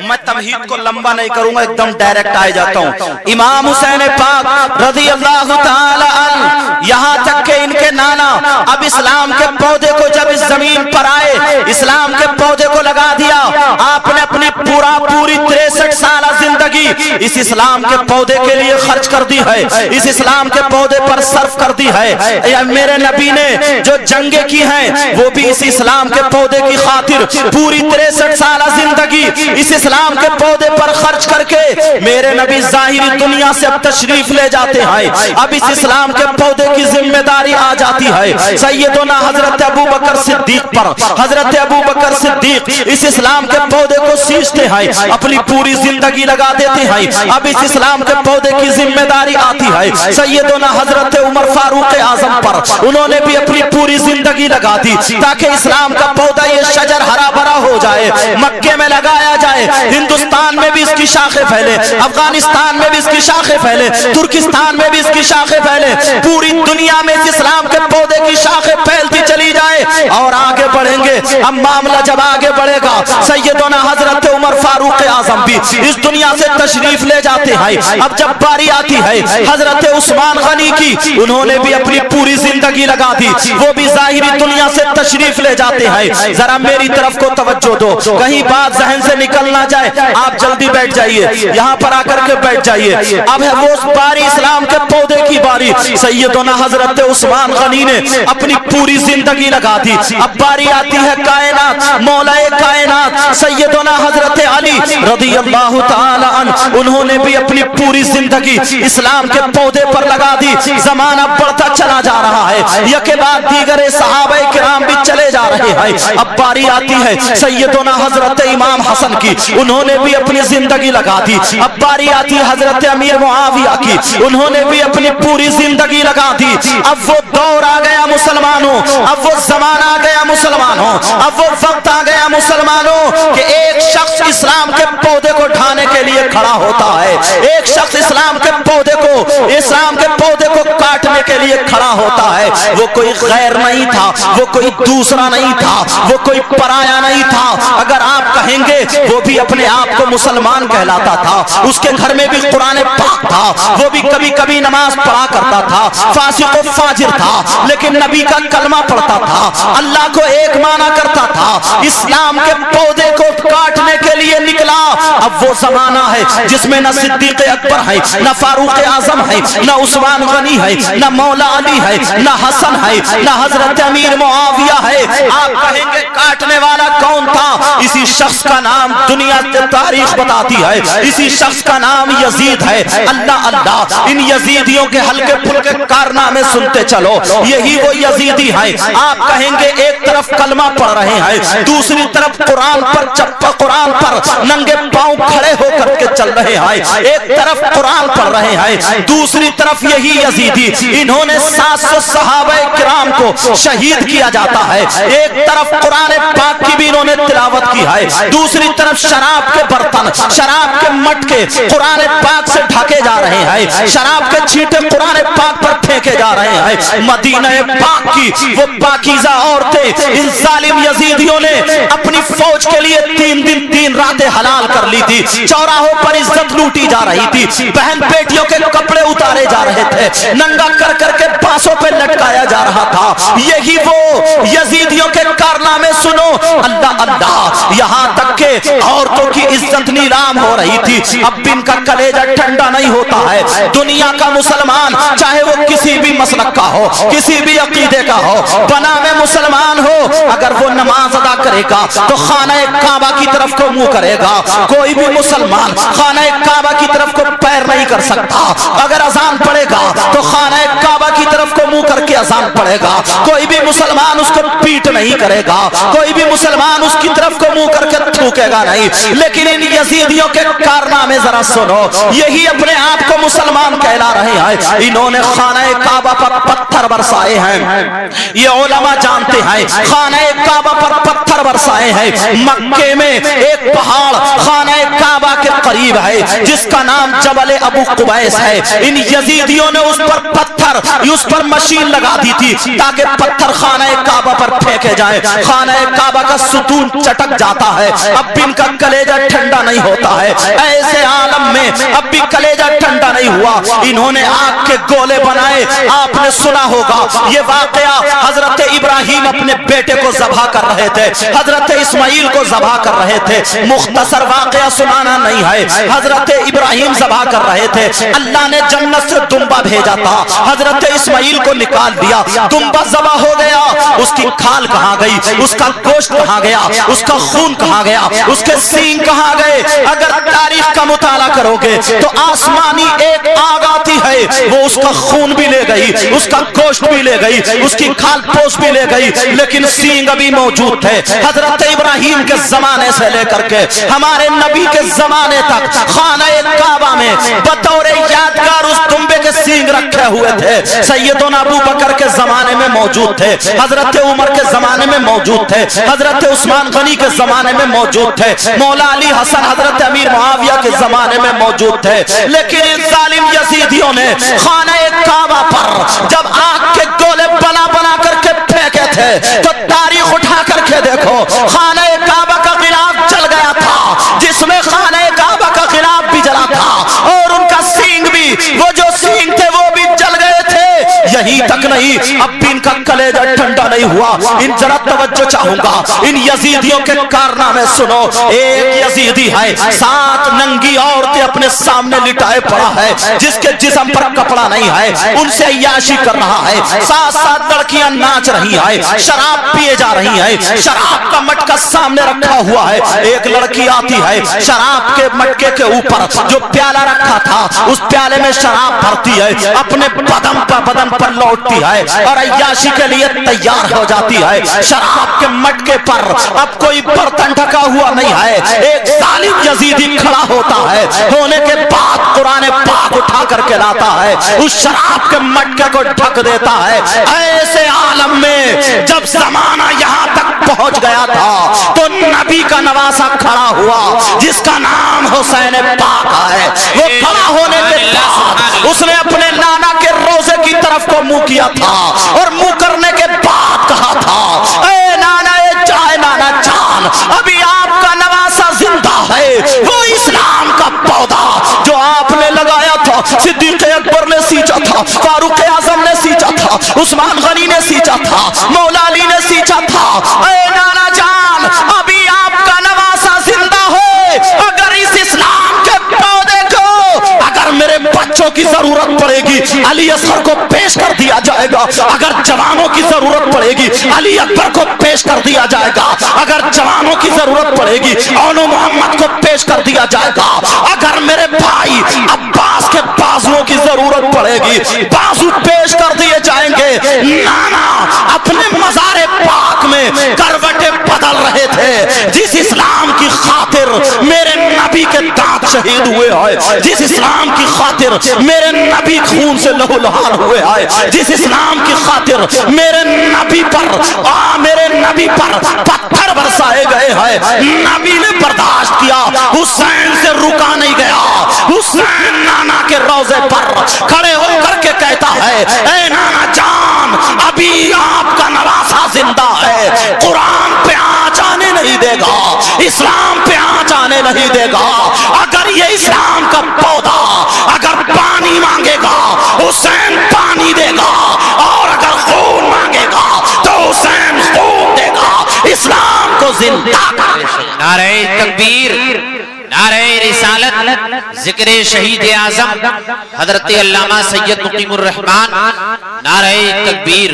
میں تمہید کو لمبا نہیں کروں گا، ایک دم ڈائریکٹ آ جاتا ہوں. امام حسین پاک رضی اللہ تعالی عنہ، یہاں تک کہ ان کے نانا اب اسلام کے پودے کو جب اس زمین پر آئے، اسلام کے پودے کو لگا دیا. آپ نے اپنی پوری 63 سالہ زندگی اس اسلام کے پودے کے لیے خرچ کر دی ہے، اس اسلام کے پودے پر صرف کر دی ہے. میرے نبی نے جو جنگیں کی ہیں وہ بھی اس اسلام کے پودے کی خاطر پوری 63 سالہ زندگی اس اسلام کے پودے پر خرچ کر کے میرے نبی ظاہری دنیا سے اب تشریف لے جاتے ہیں. اب اس اسلام کے پودے کی ذمہ داری آ جاتی ہے سیدنا حضرت ابو بکر صدیق پر. حضرت ابو بکر صدیق اس اسلام کے پودے کو سینچتے ہیں، اپنی پوری زندگی لگا دیتے ہیں. اب اس اسلام کے پودے کی ذمہ داری آتی ہے سیدنا حضرت عمر فاروق اعظم پر. انہوں نے بھی اپنی پوری زندگی لگا دی تاکہ اسلام کا پودا یہ شجر ہرا بھرا ہو جائے, مکے میں لگایا جائے, ہندوستان میں بھی اس کی شاخیں پھیلے, افغانستان میں بھی اس کی شاخیں پھیلے, ترکستان میں بھی اس کی شاخیں پھیلے, پوری دنیا میں اس اسلام کے پودے کی شاخیں پھیلتی چلی جائے. اور آگے بڑھیں گے. اب معاملہ جب آگے بڑھے گا سیدنا حضرت عمر فاروق اعظم بھی اس دنیا سے تشریف لے جاتے ہیں. اب جب باری آتی ہے حضرت عثمان غنی کی, انہوں نے بھی اپنی پوری زندگی لگا دی, وہ بھی ظاہری دنیا سے تشریف لے جاتے ہیں. ذرا میری طرف کو توجہ دو, کہیں بات ذہن سے نکل نہ جائے. آپ جلدی بیٹھ جائیے, یہاں پر آ کر کے بیٹھ جائیے. اب ہے وہ باری اسلام کے پودے کی باری. سیدنا حضرت عثمان غنی نے اپنی پوری زندگی لگا دی. اب باری آتی ہے کائنات, مولا کائنات سیدنا حضرت علی رضی اللہ تعالی عنہ, انہوں نے بھی اپنی پوری زندگی اسلام کے پودے پر لگا دی. زمانہ بڑھتا چلا جا رہا ہے, یکے بعد دیگر صحابہ کرام بھی چلے جا رہے ہیں. اب باری آتی ہے سیدنا حضرت امام حسن کی, انہوں نے بھی اپنی زندگی لگا دی. اب باری آتی ہے حضرت امیر معاویہ کی, انہوں نے بھی اپنی پوری زندگی لگا دی. اب وہ دور آ گیا مسلمانوں, اب وہ زمانہ آ گیا مسلمانوں, اب وہ وقت آ گیا مسلمانوں کہ ایک شخص اسلام کے پودے کو ڈھانے کے لیے کھڑا ہوتا ہے, ایک شخص اسلام کے پودے کو کاٹنے کے لیے کھڑا ہوتا ہے. وہ کوئی غیر نہیں تھا, وہ کوئی دوسرا نہیں تھا, وہ کوئی پرایا نہیں تھا. اگر آپ کہیں گے وہ بھی اپنے آپ کو مسلمان کہلاتا تھا, اس کے گھر میں بھی قرآن پاک تھا, وہ بھی کبھی کبھی نماز پڑھا کرتا تھا, فاسق و فاجر تھا, لیکن نبی کا کلمہ پڑھتا تھا, اللہ کو ایک مانا کرتا تھا, اسلام کے پودے کو کاٹنے کے لیے نکلا. اب وہ زمانہ ہے جس میں نہ صدیق اکبر ہے, نہ فاروق اعظم ہے, نہ عثمان غنی ہے, نہ مولا علی ہے, نہ حسن ہے, نہ حضرت امیر معاویہ ہے. آپ کہیں گے کاٹنے والا کون تھا؟ اسی شخص کا نام دنیا کی تاریخ بتاتی ہے, اسی شخص کا نام یزید ہے. اللہ اللہ, ان یزیدیوں کے ہلکے پھلکے کارنامے سنتے چلو, یہی وہ یزیدی ہیں. آپ کہیں گے ایک طرف کلمہ پڑھ رہے ہیں, دوسری طرف قرآن پر چپا قرآن پر ننگے پاؤں کھڑے ہو کر کے چل رہے ہیں. ایک طرف قرآن پڑھ رہے ہیں, دوسری طرف یہی یزیدی, انہوں نے 700 صحابہ کرام کو شہید کیا جاتا ہے. ایک طرف قرآن پاک کی بھی انہوں نے تلاوت کی ہے, دوسری طرف شراب کے برتن, شراب کے مٹکے قرآن پاک سے ڈھکے جا رہے ہیں, شراب کے چھینٹے قرآن پاک پر پھینکے جا رہے ہیں. مدینہ پاک کی وہ پاکیزہ عورتیں ان ظالم یزیدیوں نے اپنی فوج کے لیے 3 دن 3 راتیں حلال کر لی تھی. چوراہوں پر عزت لوٹی جا رہی تھی, بہن بیٹیوں کے کپڑے اتارے جا رہے تھے, ننگا کر کر کے بانسوں پہ لٹکایا جا رہا تھا. یہی وہ یزیدیوں کے کارنامے سنو. اللہ اللہ, یہاں تک کہ عورتوں کی عزت نیلام ہو رہی تھی. اب بھی ان کا کلیجہ ٹھنڈا نہیں ہوتا ہے. دنیا کا مسلمان چاہے وہ کسی بھی مسلک کا ہو, کسی بھی عقیدے کا ہو, بنا میں مسلمان ہو, اگر وہ نماز ادا کرے گا تو خانہ کعبہ کی طرف کو منہ کرے گا. کوئی بھی مسلمان خانہ کعبہ کی طرف کو پیر نہیں کر سکتا. اگر اذان پڑے گا تو خانہ کعبہ کی طرف کو منہ کر کے اذان پڑے گا. کوئی بھی مسلمان اس کو پیٹ نہیں کرے گا, کوئی بھی مسلمان اس کی طرف کو منہ کر کے تھوکے گا نہیں. لیکن ان یزیدیوں کے کارنامے ذرا سنو, یہی اپنے آپ کو مسلمان کہلا رہے ہیں. انہوں نے خانہ کعبہ پر پتھر برسائے ہیں, یہ علماء جانتے ہیں. خانہ کعبہ پر پتھر برسائے ہیں. مکے میں ایک پہاڑ خانہ کعبہ کے قریب ہے جس کا نام جبل ابو قبیس ہے. ان یزیدیوں نے اس پر پتھر, اس پر مشین لگا دی تھی تاکہ پتھر خانہ کعبہ پر پھینکے جائیں. خانہ کعبہ کا ستون چٹک جاتا ہے. اب بھی ان کا کلیجہ ٹھنڈا نہیں ہوتا ہے. ایسے عالم میں اب بھی کلیجہ ٹھنڈا نہیں ہوا. انہوں نے آگ کے گولے بنائے. آپ نے سنا ہوگا یہ واقعہ, حضرت ابراہیم اپنے بیٹے کو ذبح کر رہے تھے, حضرت اسماعیل کو ذبح کر رہے تھے. مختصر واقعہ سنانا نہیں ہے. حضرت ابراہیم ذبح کر رہے تھے, اللہ نے جنت سے دمبا بھیجا تھا, حضرت اسماعیل کو نکال دیا. دمبا ذبح ہو گیا, اس کی کھال کہاں گئی, اس کا گوشت کہاں گیا, اس کا خون کہاں گیا, اس کے سینگ کہاں گئے؟ اگر تاریخ کا مطالعہ کرو گے تو آسمانی ایک آگ آتی ہے, وہ اس کا خون بھی لے گئی, اس کا گوشت بھی لے گئی, اس کی کھال پوش بھی لے گئی, لیکن سینگ ابھی موجود تھے. حضرت ابراہیم کے زمانے سے لے کر کے ہمارے نبی کے زمانے تک خانہ کعبہ میں بطور یادگار اس دمبے کے سینگ رکھے ہوئے تھے. سیدنا ابو بکر کے زمانے میں موجود تھے, حضرت عمر کے زمانے میں موجود تھے, حضرت عثمان غنی کے زمانے میں موجود تھے, مولا علی حسن حضرت امیر معاویہ کے زمانے میں موجود تھے. لیکن ان ظالم یزیدیوں نے خانہ کعبہ پر جب آگ کے گولے بنا بنا کر کے پھینکے تھے تو تاریخ اٹھا کر کے دیکھو, خانہ کعبہ کا غلاف جل گیا تھا جس میں خانہ کعبہ کا غلاف بھی جلا تھا, اور ان کا سینگ بھی, وہ جو سینگ تھے وہ بھی جل گئے تھے. یہی تک نہیں, اب بھی ان کا کلیجہ ٹھنڈا نہیں ہوا. ان ذرا توجہ چاہوں گا, ان یزیدیوں کے کارنامے سنو. ایک یزیدی ہے 7 ننگی عورتیں اپنے سامنے لٹائے پڑا ہے جس کے جسم پر کپڑا نہیں ہے, ان سے عیاشی کر رہا ہے. 7 لڑکیاں ناچ رہی ہیں, شراب پیے جا رہی ہیں, شراب کا مٹکا سامنے رکھا ہوا ہے. ایک لڑکی آتی ہے, شراب کے مٹکے کے اوپر جو پیالہ رکھا تھا اس پیالے میں شراب بھرتی ہے, اپنے بدن پر لوٹتی ہے اور عیاشی کے لیے تیار ہو جاتی ہے. شراب کے مٹکے پر اب کوئی برتن ڈھکا ہوا نہیں ہے. ایک ظالم یزیدی کھڑا ہوتا ہے, ہونے کے بعد قرآن پاک اٹھا کر کے لاتا ہے, اس شراب کے مٹکے کو ڈھک دیتا ہے. ایسے عالم میں جب زمانہ یہاں تک پہنچ گیا تھا تو نبی کا نواسا کھڑا ہوا جس کا نام حسین پاک ہے. وہ کھڑا ہونے کے بعد اس نے اپنے نانا کے روزے کی طرف کو منہ کیا تھا اور منہ کرنے کے بعد کہا تھا, اے نانا, اے جائے نانا جان, ابھی آپ کا نواسا زندہ ہے. وہ اسلام کا پودا جو آپ نے لگایا تھا, صدیق اکبر نے سینچا تھا, فاروق اعظم نے سینچا تھا, عثمان غنی نے سینچا تھا, مولا علی نے سینچا تھا. اے نانا جان, ابھی آپ کا نواسا زندہ ہے. اگر اس اسلام کے پودے کو, اگر میرے بچوں کی ضرورت پڑے گی علی اصغر کو پیش کر دیا جائے گا, اگر جوانوں کی ضرورت پڑے گی علی اکبر کو پیش کر دیا جائے گا, اگر جوانوں کی ضرورت پڑے گی اونو محمد کو پیش کر دیا جائے گا, اگر میرے بھائی عباس کے بازوؤں کی ضرورت پڑے گی بازو پیش کر دیے جائیں گے. نانا اپنے مزار پاک میں کروٹیں بدل رہے تھے. جس اسلام کی خاطر میرے نبی کے دانت شہید ہوئے ہیں, جس اسلام کی خاطر میرے نبی خون سے لہو لہار ہوئے ہیں, جس اسلام کی خاطر میرے نبی پر پتھر برسائے گئے ہیں, نبی نے برداشت کیا, حسین سے رکا نہیں گیا. حسین نانا کے روزے پر کھڑے ہو کر کے کہتا ہے, اے نانا جان, ابھی آپ کا نواسا زندہ ہے, قرآن پہ آنچ آنے نہیں دے گا, اسلام پہ آنچ آنے نہیں دے گا. اگر یہ اسلام کا پودا اگر پانی مانگے گا حسین پانی دے گا, اور اگر خون مانگے گا تو حسین خون دے گا. اسلام کو زندہ کرے. نعرہ تکبیر, نعرہ رسالت, ذکر شہید اعظم حضرت علامہ سید مقیم الرحمان, نعرہ تکبیر.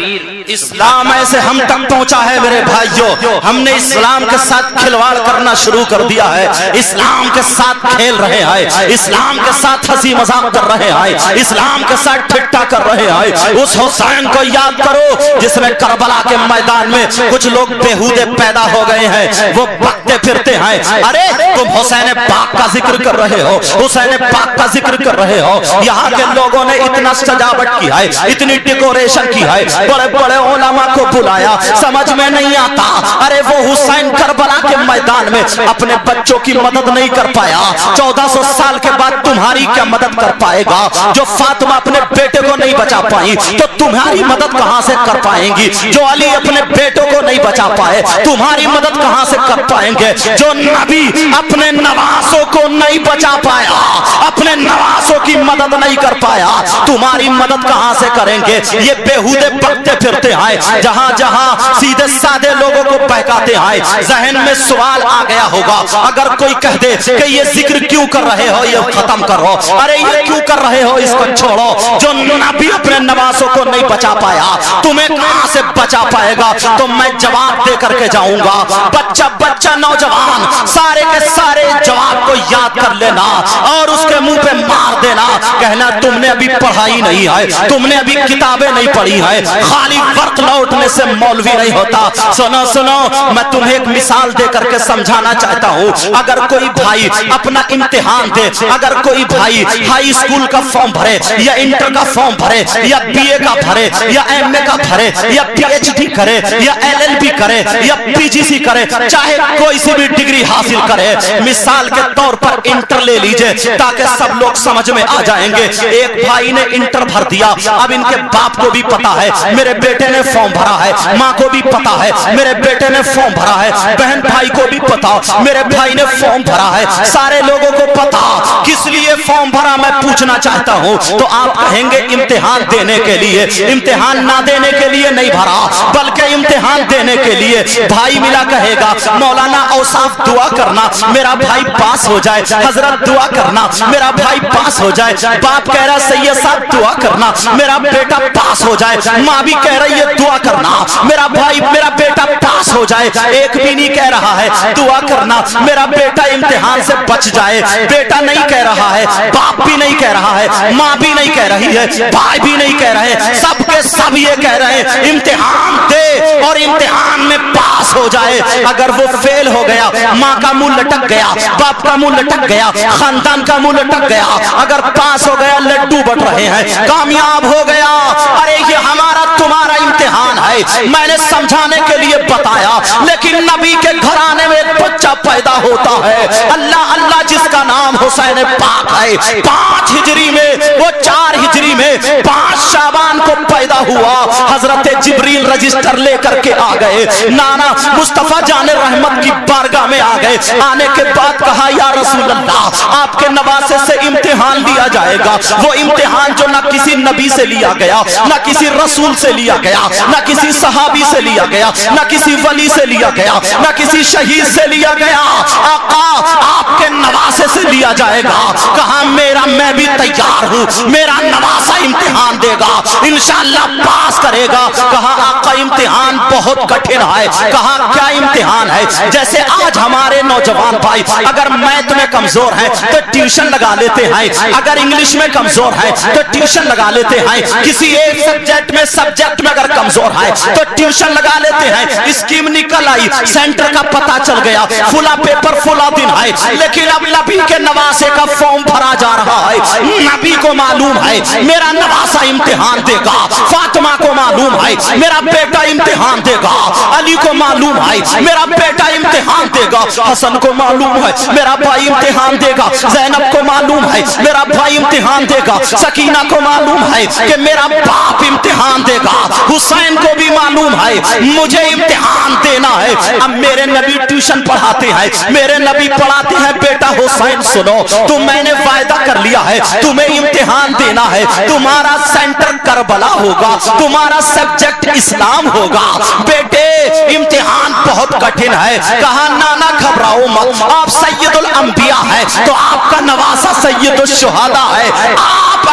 اسلام ایسے ہم تک پہنچا ہے میرے بھائیوں, ہم نے اسلام کے ساتھ کھلواڑ کرنا شروع کر دیا ہے, اسلام کے ساتھ کھیل رہے ہیں, اسلام کے ساتھ ہنسی مذاق کر رہے ہیں, اسلام کے ساتھ ٹھٹا کر رہے ہیں. اس حسین کو یاد کرو جس نے کربلا کے میدان میں کچھ لوگ بےہودے پیدا ہو گئے ہیں, وہ بھگتے پھرتے ہیں. ارے تم حسین پاک کا ذکر کر رہے ہو, حسین پاک کا ذکر کر رہے ہو, یہاں کے لوگوں نے اتنا سجاوٹ کی ہے, اتنی ڈیکوریشن کی ہے, بڑے بڑے علماء کو بلایا, سمجھ میں نہیں آتا. ارے وہ حسین کربلا کے میدان میں اپنے بچوں کی مدد نہیں کر پایا, 1400 سال کے بعد تمہاری کیا مدد کر پائے گا؟ جو فاطمہ اپنے بیٹے کو نہیں بچا پائی تو تمہاری مدد کہاں سے کر پائیں گی؟ جو علی اپنے بیٹوں کو نہیں بچا پائے تمہاری مدد کہاں سے کر پائیں گے؟ جو نبی اپنے نواسوں کو نہیں بچا پایا, اپنے نواسوں کی مدد نہیں کر پایا, تمہاری مدد کہاں سے کریں گے؟ یہ بےہودے بکتے پھرتے ہیں, جہاں جہاں سیدھے سادے لوگوں کو بہکاتے ہیں. ذہن میں سوال آ گیا ہوگا, اگر کوئی کہہ دے کہ یہ ذکر کیوں کر رہے ہو, یہ ختم کرو, ارے یہ کیوں کر رہے ہو, اس کو چھوڑو. جو نبی اپنے نواسوں کو نہیں بچا پایا تمہیں کہاں سے بچا پائے گا؟ تو میں جواب دے کر کے جاؤں گا. بچہ نوجوان سارے کے سارے جوان باپ کو یاد کر لینا اور اس کے منہ پہ مار دینا، کہنا تم نے ابھی پڑھائی نہیں ہے، تم نے ابھی کتابیں نہیں پڑھی ہے، خالی ورق لوٹنے سے مولوی نہیں ہوتا۔ سنو سنو، میں تمہیں ایک مثال دے کر کے سمجھانا چاہتا ہوں۔ اگر کوئی بھائی اپنا امتحان دے، اگر کوئی بھائی ہائی اسکول کا فارم بھرے یا انٹر کا فارم بھرے یا بی اے کا بھرے یا ایم اے کا بھرے یا پی ایچ ڈی کرے یا ایل ایل بی کرے یا پی جی سی کرے، چاہے کوئی سی بھی ڈگری حاصل کرے، مثال کے طور پر انٹر لے لیجئے تاکہ سب لوگ سمجھ میں آ جائیں گے۔ ایک بھائی نے انٹر بھر دیا، اب ان کے باپ کو بھی پتا ہے میرے بیٹے نے فارم بھرا ہے، ماں کو بھی پتا ہے میرے بیٹے نے فارم بھرا ہے، بہن بھائی کو بھی پتا میرے بھائی نے فارم بھرا ہے، سارے لوگوں کو پتا کس لیے فارم بھرا میں پوچھنا چاہتا ہوں۔ تو آپ کہیں گے امتحان دینے کے لیے، امتحان نہ دینے کے لیے نہیں بھرا بلکہ امتحان دینے کے لیے۔ بھائی ملا کہے گا مولانا اوصاف دعا کرنا میرا بھائی پاس ہو جائے، حضرت دعا کرنا میرا بھائی پاس ہو جائے، باپ کہہ رہا سید صاحب دعا کرنا میرا بیٹا پاس ہو جائے، ماں بھی کہہ رہی ہے دعا کرنا میرا بھائی میرا بیٹا پاس ہو جائے، ایک بھی نہیں کہہ رہا ہے دعا کرنا میرا بیٹا امتحان سے بچ جائے۔ بیٹا نہیں کہہ رہا ہے، باپ بھی نہیں کہہ رہا ہے، ماں بھی نہیں کہہ رہی ہے، بھائی بھی نہیں کہہ رہے، سب کے سب یہ کہہ رہے ہیں امتحان دے اور امتحان میں پاس ہو جائے۔ اگر وہ فیل ہو گیا، ماں کا منہ لٹک گیا، باپ کا منہ لٹک گیا، خاندان کا منہ لٹک گیا، اگر پاس ہو گیا لڈو بٹ رہے ہیں، کامیاب ہو گیا، ارے یہ ہمارا تمہارا امتحان ہے، میں نے سمجھانے کے لیے بتایا۔ لیکن نبی کے گھرانے میں ایک بچہ پیدا ہوتا ہے، اللہ اللہ جس کا نام حسین پاک ہے، 5 ہجری میں وہ 4 ہجری میں 5 شعبان کو پیدا ہوا، حضرت جبریل رجسٹر لے کر کے آ گئے، نانا مصطفیٰ جان رحمت کی بارگاہ میں آ گئے۔ آنے کے بعد کہا یا رسول اللہ آپ کے نواسے سے امتحان لیا جائے گا، وہ امتحان جو نہ کسی نبی سے لیا گیا، نہ کسی رسول سے لیا گیا، نہ کسی صحابی سے لیا گیا، نہ کسی ولی سے لیا گیا، نہ کسی شہید سے لیا گیا، آقا آپ کے نواسے سے لیا جائے گا۔ کہا میرا میں بھی تیار ہوں، میرا نواسا امتحان دے گا، انشاءاللہ پاس کرے گا۔ کہا آقا امتحان بہت کٹھن ہے۔ کہا کیا امتحان ہے؟ جیسے آج ہمارے نوجوان بھائی اگر میتھ میں کمزور ہیں تو ٹیوشن لگا لیتے ہیں، اگر انگلش میں کمزور ہیں تو ٹیوشن لگا لیتے ہیں، کسی ایک سبجیکٹ میں اگر کمزور ہے تو ٹیوشن لگا لیتے ہیں۔ اسکیم نکل آئی، سینٹر کا پتہ چل گیا، فلا پیپر فلا دن ہے، لیکن اب نبی کے نواسے کا فارم بھرا جا رہا ہے۔ نبی کو معلوم ہے میرا نواسا امتحان دے گا، فاطمہ کو معلوم ہے میرا بیٹا امتحان دے گا، علی کو معلوم ہے میرا بیٹا امتحان دے گا، حسن کو معلوم ہے میرا بھائی امتحان دے گا، زینب کو معلوم ہے میرا بھائی امتحان دے گا، سکینہ کو معلوم ہے کہ میرا باپ امتحان دے گا، حسین کو بھی معلوم ہے مجھے امتحان دینا ہے۔ اب میرے نبی ٹیوشن پڑھاتے ہیں، میرے نبی پڑھاتے ہیں بیٹا حسین سنو تو میں نے وعدہ کر لیا ہے تمہیں امتحان دینا ہے، تمہارا سینٹر کربلا ہوگا، تمہارا سبجیکٹ اسلام ہوگا، بیٹے امتحان بہت کٹھن ہے۔ کہا نانا گھبراؤ مت، آپ سید الانبیاء ہیں تو آپ کا نواسا سید الشہداء ہے، آپ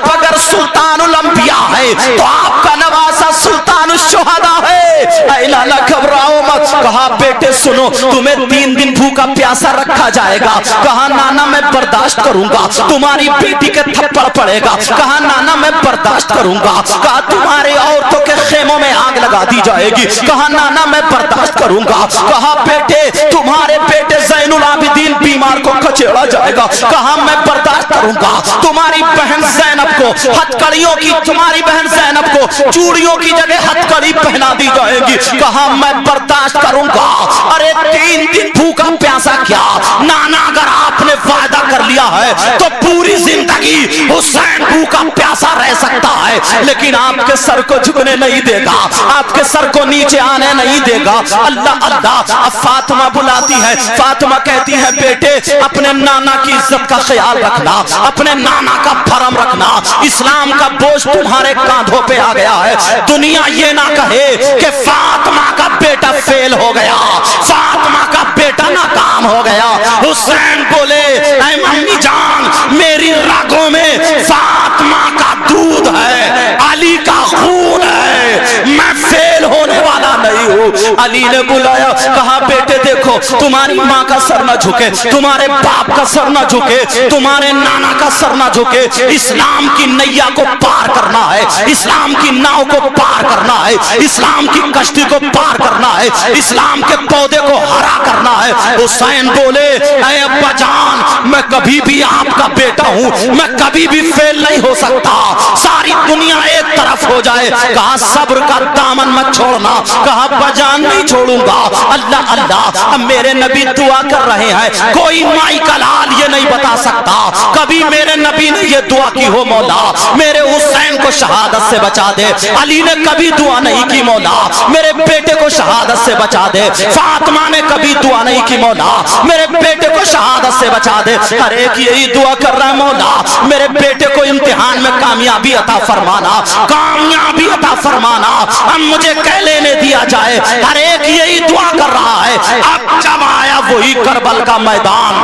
اگر سلطان الانبیاء ہے تو آپ کا نواسا سلطان الشہداء ہے۔ اے لالا گھبراؤ مت۔ کہا بیٹے سنو تمہیں 3 دن بھوکا پیاسا رکھا جائے گا۔ کہا نانا میں برداشت کروں گا، تمہاری بیٹی کے تھپڑ پڑے گا۔ کہا نانا میں برداشت کروں گا۔ کہا تمہاری عورتوں کے خیموں میں آگ لگا دی جائے گی۔ کہا نانا میں برداشت کروں گا۔ کہا بیٹے تمہارے بیٹے زین العابدین بیمار کو کچیڑا جائے گا۔ کہا میں برداشت کروں گا۔ تمہاری بہن زینب کو ہتھکڑیوں کی، تمہاری بہن زینب کو چوڑیوں کی جگہ ہتھکڑی پہنا دی جائے گی۔ کہا میں برداشت کروں گا۔ ارے 3 دن بھوکا پیاسا کیا نانا، اگر آپ نے وعدہ کر لیا ہے تو پوری زندگی حسین بھوکا پیاسا رہ سکتا ہے، لیکن آپ کے سر کو جھکنے نہیں دے گا، آپ کے سر کو نیچے آنے نہیں دے گا۔ اللہ اللہ۔ اب فاطمہ بلاتی ہے، فاطمہ کہتی ہے بیٹے اپنے نانا کی عزت کا خیال رکھنا، اپنے نانا کا بھرم رکھنا، اسلام کا بوجھ تمہارے کاندھوں پہ آ گیا ہے، دنیا یہ نہ کہے کہ فاطمہ کا بیٹا فیل ہو گیا، فاطمہ کا بیٹا ناکام ہو گیا۔ حسین بولے اے امی جان میری رگوں میں فاطمہ کا دودھ ہے، علی کا خون ہے، میں فیل ہونے والا نہیں ہوں۔ علی نے بلایا، کہا بیٹے دیکھو تمہاری ماں کا سر نہ جھکے، تمہارے باپ کا سر نہ جھکے، تمہارے نانا کا سر نہ جھکے، اسلام کی نیا کو پار کرنا ہے، اسلام کی ناؤ کو پار کرنا ہے، اسلام کی کشتی کو پار کرنا ہے، اسلام کے پودے کو ہرا کرنا ہے۔ حسین بولے اے ابا جان میں کبھی بھی آپ کا بیٹا ہوں، میں کبھی بھی فیل نہیں ہو سکتا، ساری دنیا ایک طرف ہو جائے، کہا صبر کا دامن مت چھوڑنا، کہا ابا جان نہیں چھوڑوں گا۔ اللہ اللہ، اب میرے نبی دعا کر رہے ہیں، کوئی مائی کا لال یہ نہیں بتا سکتا کبھی میرے نبی نے یہ دعا کی ہو مولا میرے حسین کو شہادت سے بچا دے۔ علی نے کبھی دعا نہیں کی مولا میرے بیٹے کو شہادت سے بچا دے۔ فاطمہ نے کبھی دعا نہیں کی مولا میرے بیٹے کو شہادت سے بچا دے۔ ہر ایک یہی دعا کر رہا ہے مولا میرے بیٹے کو امتحان میں کامیابی عطا فرمانا، کامیابی عطا فرمانا، اب مجھے کہہ لینے دیا جائے۔ ہر ایک یہی دعا کر رہا ہے۔ اب جب آیا وہی کربل کا میدان،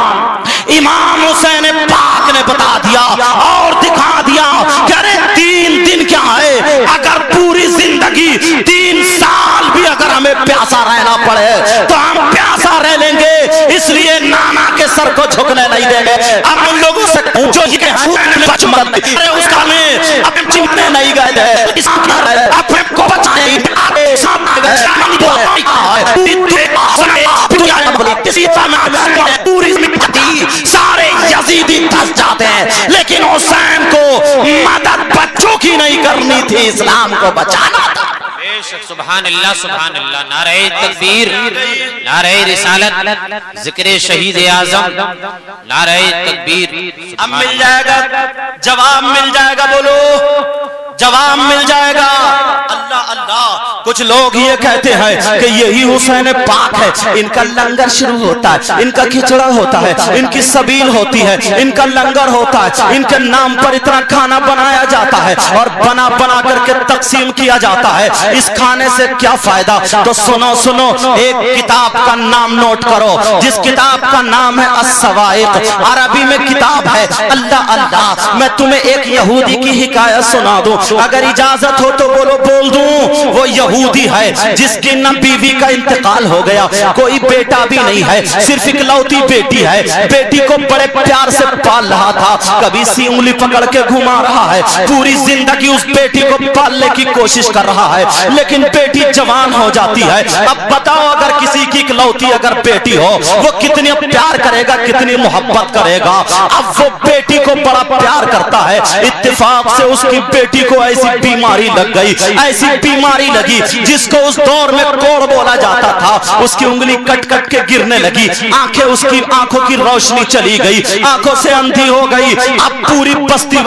امام حسین پاک نے بتا دیا اور دکھا دیا کہ ارے 3 دن کیا ہے، اگر پوری زندگی 3 سال بھی اگر ہمیں پیاسا رہنا پڑے تو ہم پیاسا رہ لیں گے، اس لیے نانا کے سر کو جھکنے نہیں دیں گے۔ اب ان لوگوں سے پوچھو یہ ارے اس کا میں اب چمٹنے نہیں گئے تھے، اس اپنے کو بچائیں پوری سارے یزیدی دھس جاتے ہیں، لیکن حسین کو مدد بچوں کی نہیں کرنی تھی، اسلام کو بچانا تھا۔ سبحان اللہ سبحان اللہ، نعرہ تکبیر، نعرہ رسالت، ذکر شہید اعظم، نعرہ تکبیر۔ اب مل جائے گا جواب، مل جائے گا، بولو جواب مل جائے گا۔ اللہ اللہ، کچھ لوگ یہ کہتے ہیں کہ یہی حسین پاک ہے، ان کا لنگر شروع ہوتا ہے، ان کا کھچڑا ہوتا ہے، ان کی سبیل ہوتی ہے، ان کا لنگر ہوتا ہے، ان کے نام پر اتنا کھانا بنایا جاتا ہے اور بنا بنا کر کے تقسیم کیا جاتا ہے، اس کھانے سے کیا فائدہ؟ تو سنو سنو، ایک کتاب کا نام نوٹ کرو جس کتاب کا نام ہے السوائق، عربی میں کتاب ہے۔ اللہ اللہ، میں تمہیں ایک یہودی کی حکایت سنا دوں، اگر اجازت ہو تو بولو بول دوں۔ وہ یہودی ہے جس کی نہ بیوی کا انتقال ہو گیا، کوئی بیٹا بھی نہیں ہے، صرف اکلوتی بیٹی ہے، بیٹی کو بڑے پیار سے پال رہا تھا، کبھی سی انگلی پکڑ کے گھما رہا ہے، پوری زندگی اس بیٹی کو پالنے کی کوشش کر رہا ہے، لیکن بیٹی جوان ہو جاتی ہے۔ اب بتاؤ اگر کسی کی اکلوتی اگر بیٹی ہو وہ کتنی پیار کرے گا، کتنی محبت کرے گا۔ اب وہ بیٹی کو بڑا پیار کرتا ہے، اتفاق سے اس کی بیٹی کو ایسی بیماری لگ گئی، ایسی بیماری لگی جس کو اس دور میں کوڑ بولا جاتا تھا، اس کی انگلی کٹ کٹ کے گرنے لگی، آنکھیں اس کی آنکھوں کی روشنی چلی گئی، آنکھوں سے اندھی ہو گئی۔ اب پوری بستی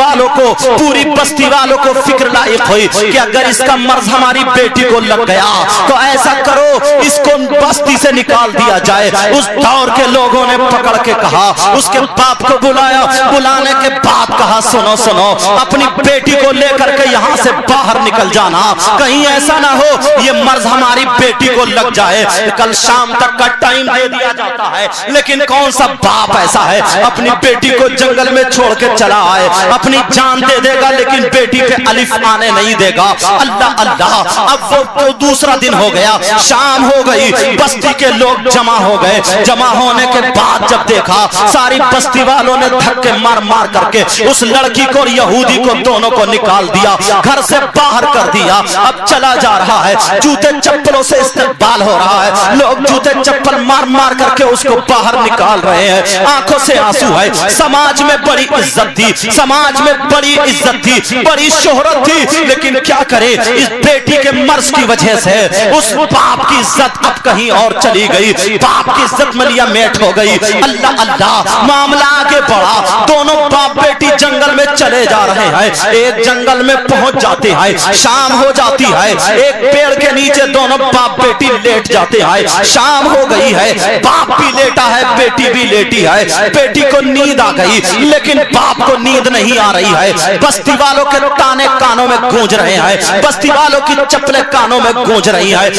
والوں کو فکر لائق ہوئی کہ اگر اس کا مرض ہماری بیٹی کو لگ گیا تو ایسا کرو اس کو بستی سے نکال دیا جائے۔ اس دور کے لوگوں نے پکڑ کے کہا، اس کے باپ کو بلایا، بلانے کے بعد کہا سنو سنو، اپنی بیٹی کو لے کر کے یہاں سے باہر نکل جانا، کہیں ایسا نہ ہو یہ مرض ہماری بیٹی کو لگ جائے۔ کل شام تک کا ٹائم دے دیا جاتا ہے، لیکن کون سا باپ ایسا ہے اپنی بیٹی کو جنگل میں چھوڑ کے چلا آئے، اپنی جان دے دے گا لیکن بیٹی پہ الف آنے نہیں دے گا۔ اللہ اللہ، اب وہ دوسرا دن ہو گیا، شام ہو گئی، بستی کے لوگ جمع ہو گئے، جمع ہونے کے بعد جب دیکھا ساری بستی والوں نے دھکے مار مار کر کے اس لڑکی کو اور یہودی کو دونوں کو نکال دیا، گھر سے باہر کر دیا۔ اب چلا جا رہا ہے، جوتے چپلوں سے استقبال ہو رہا ہے، لوگ جوتے چپل مار مار کر کے اس کو باہر نکال رہے ہیں، آنکھوں سے آنسو ہے۔ سماج میں بڑی عزت تھی، سماج میں بڑی عزت تھی، بڑی شہرت تھی، لیکن کیا کرے اس بیٹی کے مرض کی وجہ سے اس باپ کی عزت اب کہیں اور چلی گئی، باپ کی عزت ملیا میٹ ہو گئی۔ اللہ اللہ، معاملہ آگے بڑھا، دونوں باپ بیٹی جنگل میں چلے جا رہے ہیں، ایک جنگل میں پہنچ جاتے ہیں، شام ہو جاتی ہے، ایک پیڑ کے نیچے دونوں باپ بیٹی لیٹ جاتے ہیں، شام ہو گئی ہے، باپ بھی لیٹا ہے، بیٹی بھی لیٹی ہے، بیٹی کو نیند آ گئی لیکن باپ کو نیند نہیں آ رہی ہے۔ بستی والوں کے تانے کانوں میں گونج رہے ہیں، بستی والوں کی چپلیں کانوں میں گونج رہی ہیں،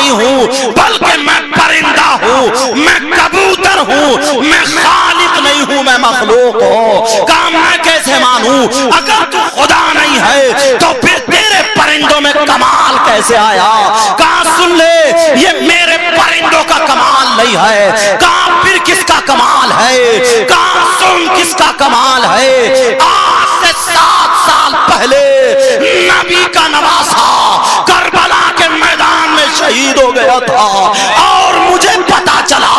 نہیں ہوں بلکہ میں پرندہ ہوں، میں کبوتر ہوں، میں خالق نہیں ہوں، میں مخلوق ہوں۔ کہا میں کیسے مانوں؟ اگر تو خدا نہیں ہے تو پھر تیرے پرندوں میں کمال کیسے آیا؟ کہا سن لے، یہ میرے پرندوں کا کمال نہیں ہے۔ کہا پھر کس کا کمال ہے؟ کہا سن کس کا کمال ہے۔ آج سے 7 سال پہلے نبی کا نواسا کربلا کے میدان میں شہید ہو گیا تھا، اور مجھے پتا چلا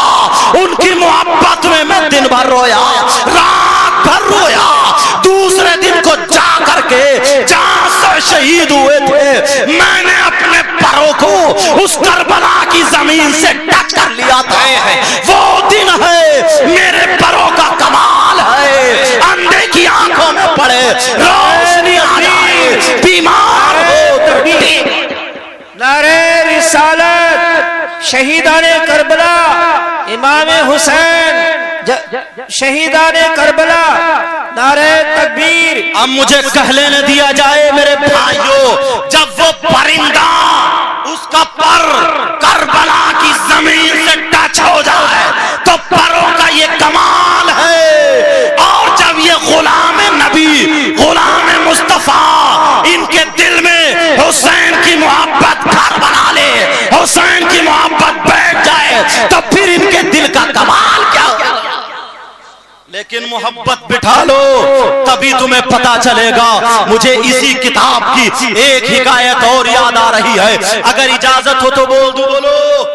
ان کی محبت میں میں دن بھر رویا، رات بھر رویا۔ دوسرے دن کو جا کر کے جہاں سے شہید ہوئے تھے میں نے اپنے پروں کو اس کربلا کی زمین سے ٹچ کر لیا تھا۔ وہ دن ہے، میرے پروں کا کمال ہے۔ اندھے کی آنکھوں میں پڑے روشنی آ جائے، بیمار ہو نعرہ رسالت، شہیدان کربلا، امام حسین، شہیدان کربلا، نعرہ تکبیر۔ اب مجھے کہہ لینے دیا جائے میرے بھائیوں، جب وہ پرندہ اس کا پر کربلا کی زمین سے ٹچ ہو جائے تو پروں کا یہ کمال ہے، اور جب یہ غلام نبی، غلام مصطفیٰ ان کے دل میں حسین کی محبت گھر بنا لے، حسین کی محبت بیٹھ جائے تو پھر ان کے دل کا کمال کیا ہوگا؟ لیکن محبت بٹھا لو تبھی تمہیں پتا چلے گا۔ مجھے اسی کتاب کی ایک حکایت اور یاد آ رہی ہے، اگر اجازت ہو تو بول دوں۔ بولو،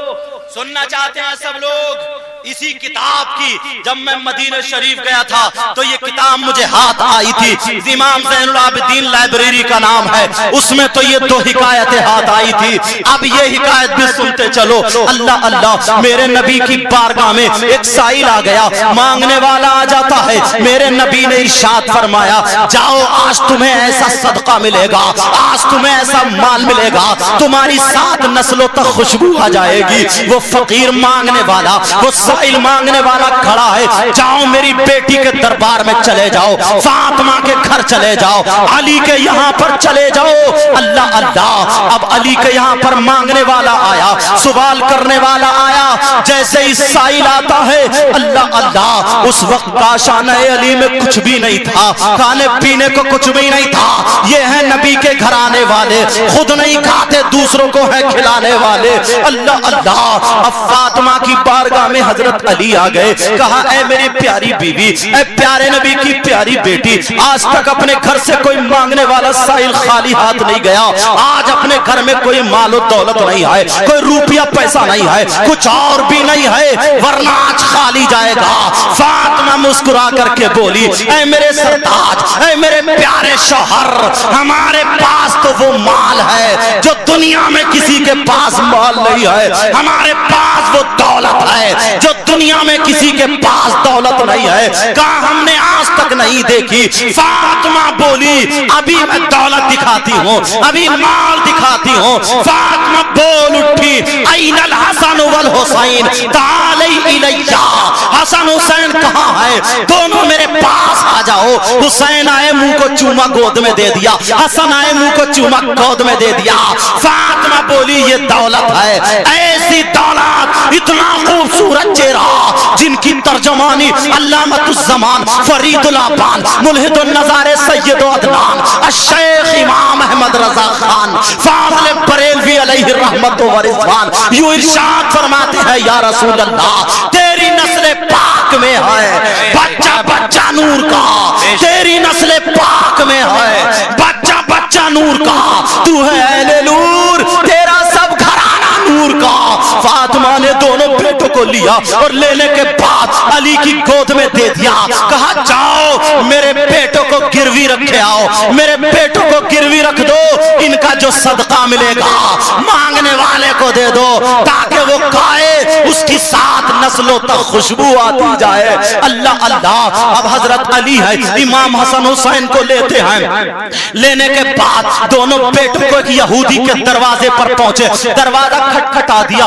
سننا چاہتے ہیں سب لوگ؟ اسی کتاب کی جب میں مدینہ شریف گیا تھا تو یہ کتاب مجھے ہاتھ آئی تھی، امام زین العابدین لائبریری کا نام ہے، اس میں تو یہ 2 حکایتیں ہاتھ آئی تھی۔ اب یہ حکایت بھی سنتے چلو۔ اللہ اللہ، میرے نبی کی بارگاہ میں ایک سائل آ گیا، مانگنے والا آ جاتا ہے، میرے نبی نے ارشاد فرمایا جاؤ آج تمہیں ایسا صدقہ ملے گا، آج تمہیں ایسا مال ملے گا، تمہاری 7 نسلوں تک خوشبو آ جائے گی۔ وہ فقیر مانگنے والا، وہ سائل مانگنے والا کھڑا ہے، جاؤ میری بیٹی کے دربار میں چلے جاؤ، فاطمہ کے گھر چلے جاؤ، علی کے یہاں پر چلے جاؤ۔ اللہ اللہ، اب علی کے یہاں پر مانگنے والا آیا، سوال کرنے والا آیا، جیسے ہی سائل آتا ہے اللہ اللہ، اس وقت کاشانہ علی میں کچھ بھی نہیں تھا، کھانے پینے کو کچھ بھی نہیں تھا۔ یہ ہے نبی کے گھر آنے والے، خود نہیں کھاتے دوسروں کو ہے کھلانے والے۔ اللہ اللہ، اب فاطمہ کی بارگاہ میں حضرت علی آ گئے، کہا اے میری پیاری بیوی، اے پیارے نبی کی پیاری بیٹی، آج تک اپنے گھر سے کوئی مانگنے والا سائل خالی ہاتھ نہیں گیا، آج اپنے گھر میں کوئی مال و دولت نہیں ہے، کوئی روپیہ پیسہ نہیں ہے، کچھ اور بھی نہیں ہے، ورنہ آج خالی جائے گا۔ فاطمہ مسکرا کر کے بولی اے میرے سرتاج، اے میرے پیارے شوہر، ہمارے پاس تو وہ مال ہے جو دنیا میں کسی کے پاس مال نہیں ہے، ہمارے پاس وہ دولت ہے جو دنیا میں کسی کے پاس دولت نہیں ہے، کہاں ہم نے آج تک نہیں دیکھی۔ فاطمہ بولی ابھی میں دولت دکھاتی ہوں، ابھی مال دکھاتی ہوں۔ فاطمہ بول اٹھی این الحسن والحسین تعالی الیہ، حسن حسین کہاں ہے؟ دونوں میرے پاس آ جاؤ۔ حسین آئے منہ کو چوما گود میں دے دیا، حسن آئے منہ کو چوما گود میں دے دیا۔ فاطمہ بولی یہ دولت ہے، ایسی دولت، اتنا خوبصورت چہرہ جن کی ترجمانی علامت الزمان فرید الابان ملحد النظار سید عدنان الشیخ امام احمد رضا خان فاضل بریلوی علیہ رحمت و رضوان یوں ارشاد فرماتے ہیں یا رسول اللہ تیری نسل پاک میں ہے بچہ بچہ نور کا، تیری نسل پاک میں ہے بچہ بچہ نور کا، تو ہے اہل نور، تیرا سب گھرانہ نور کا۔ فاطمہ نے دونوں بیٹوں کو لیا اور لینے کے بعد علی کی گود میں دے دیا، کہا جاؤ میرے بیٹوں کو گروی رکھے آؤ، میرے بیٹوں کو گروی رکھ دو، ان کا جو صدقہ ملے گا مانگنے والے کو دے دو تاکہ وہ کھائے، اس کی 7 نسلوں تک خوشبو آتی جائے۔ اللہ اللہ، اب حضرت علی ہے، امام حسن حسین کو لیتے ہیں، لینے کے بعد دونوں بیٹوں کو ایک یہودی کے دروازے پر پہنچے، دروازہ کھٹکھٹا دیا،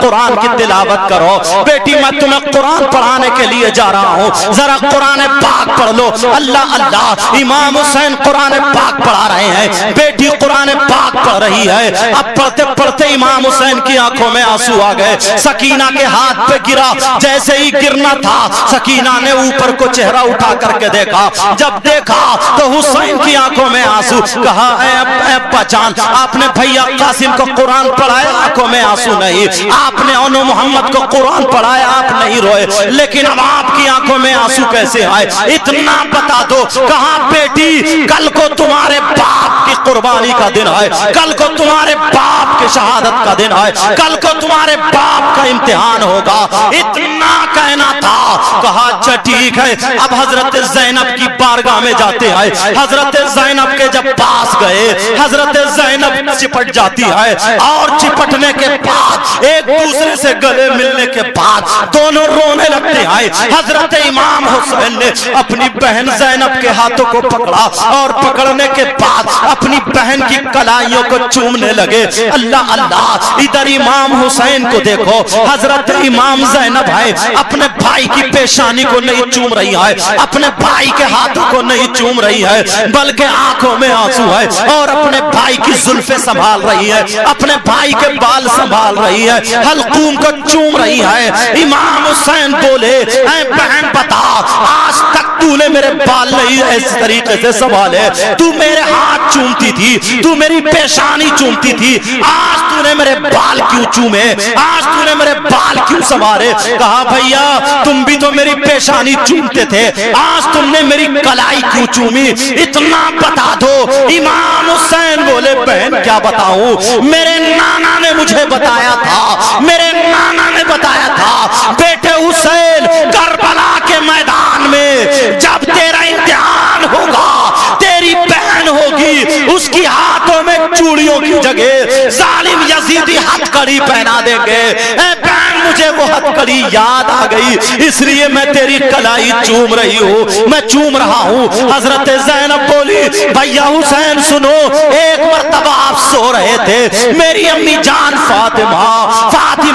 قرآن کی تلاوت کرو، بیٹی میں تمہیں قرآن پڑھانے کے لیے جا رہا ہوں، ذرا قرآن پاک پڑھ لو۔ اللہ اللہ، امام حسین قرآن پاک پڑھا رہے ہیں، بیٹی قرآن پاک پڑھ رہی ہے۔ اب پڑھتے پڑھتے امام حسین کی آنکھوں میں آنسو آ گئے، سکینہ کے ہاتھ پہ گرا، جیسے ہی گرنا تھا سکینہ نے اوپر کو چہرہ اٹھا کر کے دیکھا، جب دیکھا تو حسین کی آنکھوں میں آنسو۔ کہا اے ابا جان، آپ نے بھیا قاسم کو قرآن پڑھایا، آنکھوں میں آنسو نہیں، آپ نے انو محمد کو قرآن پڑھایا، آپ نہیں روئے، لیکن اب آپ کی آنکھوں میں آنسو کیسے آئے؟ اتنا بتا دو۔ کہا بیٹی کل کو تمہارے باپ کی قربانی کا دن ہے، کل کو تمہارے باپ کی شہادت کا دن ہے، کل کو تمہارے باپ کا امتحان ہوگا، اتنا کہنا تھا۔ کہا اچھا ٹھیک ہے۔ اب حضرت زینب کی بارگاہ میں جاتے ہیں، حضرت زینب کے جب پاس گئے، حضرت زینب چپٹ جاتی ہے، اور چپٹنے کے بعد ایک دوسرے سے گلے ملنے کے بعد دونوں رونے لگتے ہیں۔ حضرت امام حسین نے اپنی بہن زینب کے ہاتھوں کو پکڑا، اور پکڑنے کے بعد اپنی بہن کی کلائیوں کو چومنے لگے۔ اللہ اللہ، ادھر امام حسین کو دیکھو، حضرت امام زینب ہے، اپنے بھائی کی پیشانی کو نہیں چوم رہی ہے، اپنے بھائی کے ہاتھوں کو نہیں چوم رہی ہے، بلکہ آنکھوں میں آنسو ہے، اور اپنے بھائی کی زلفیں سنبھال رہی ہے، اپنے بھائی کے بال سنبھال رہی ہے، حلقوم کو چوم رہی ہے۔ امام حسین بولے اے بہن بتا، آج تک تو نے میرے بال نہیں اس طریقے سے سنبھالے، تو میرے ہاتھ چومتی تھی، تو میری پیشانی چومتی تھی، آج تو نے میرے بال کیوں چومے، آج تو نے میرے بال کیوں سنوارے؟ کہا بھیا تم بھی تو میری پیشانی چومتے تھے، آج تم نے میری کلائی کیوں چومی؟ اتنا بتا دو۔ امام حسین بولے بہن کیا بتاؤں، میرے نانا نے مجھے بتایا تھا، میرے نانا نے بتایا تھا بیٹے حسین کربلا کے میدان میں جب تیرا امتحان ہوگا، تیری بہن ہوگی، اس کی ہاتھوں میں چوڑیوں کی جگہ ظالم یزیدی ہتھ کڑی پہنا دیں گے۔ اے بہن مجھے وہ ہتھ کڑی یاد آ گئی، اس لیے میں تیری کلائی چوم رہی ہوں، میں چوم رہا ہوں۔ حضرت زینب بولی بھیا حسین سنو، ایک مرتبہ آپ سو رہے تھے، میری امی جان فاطمہ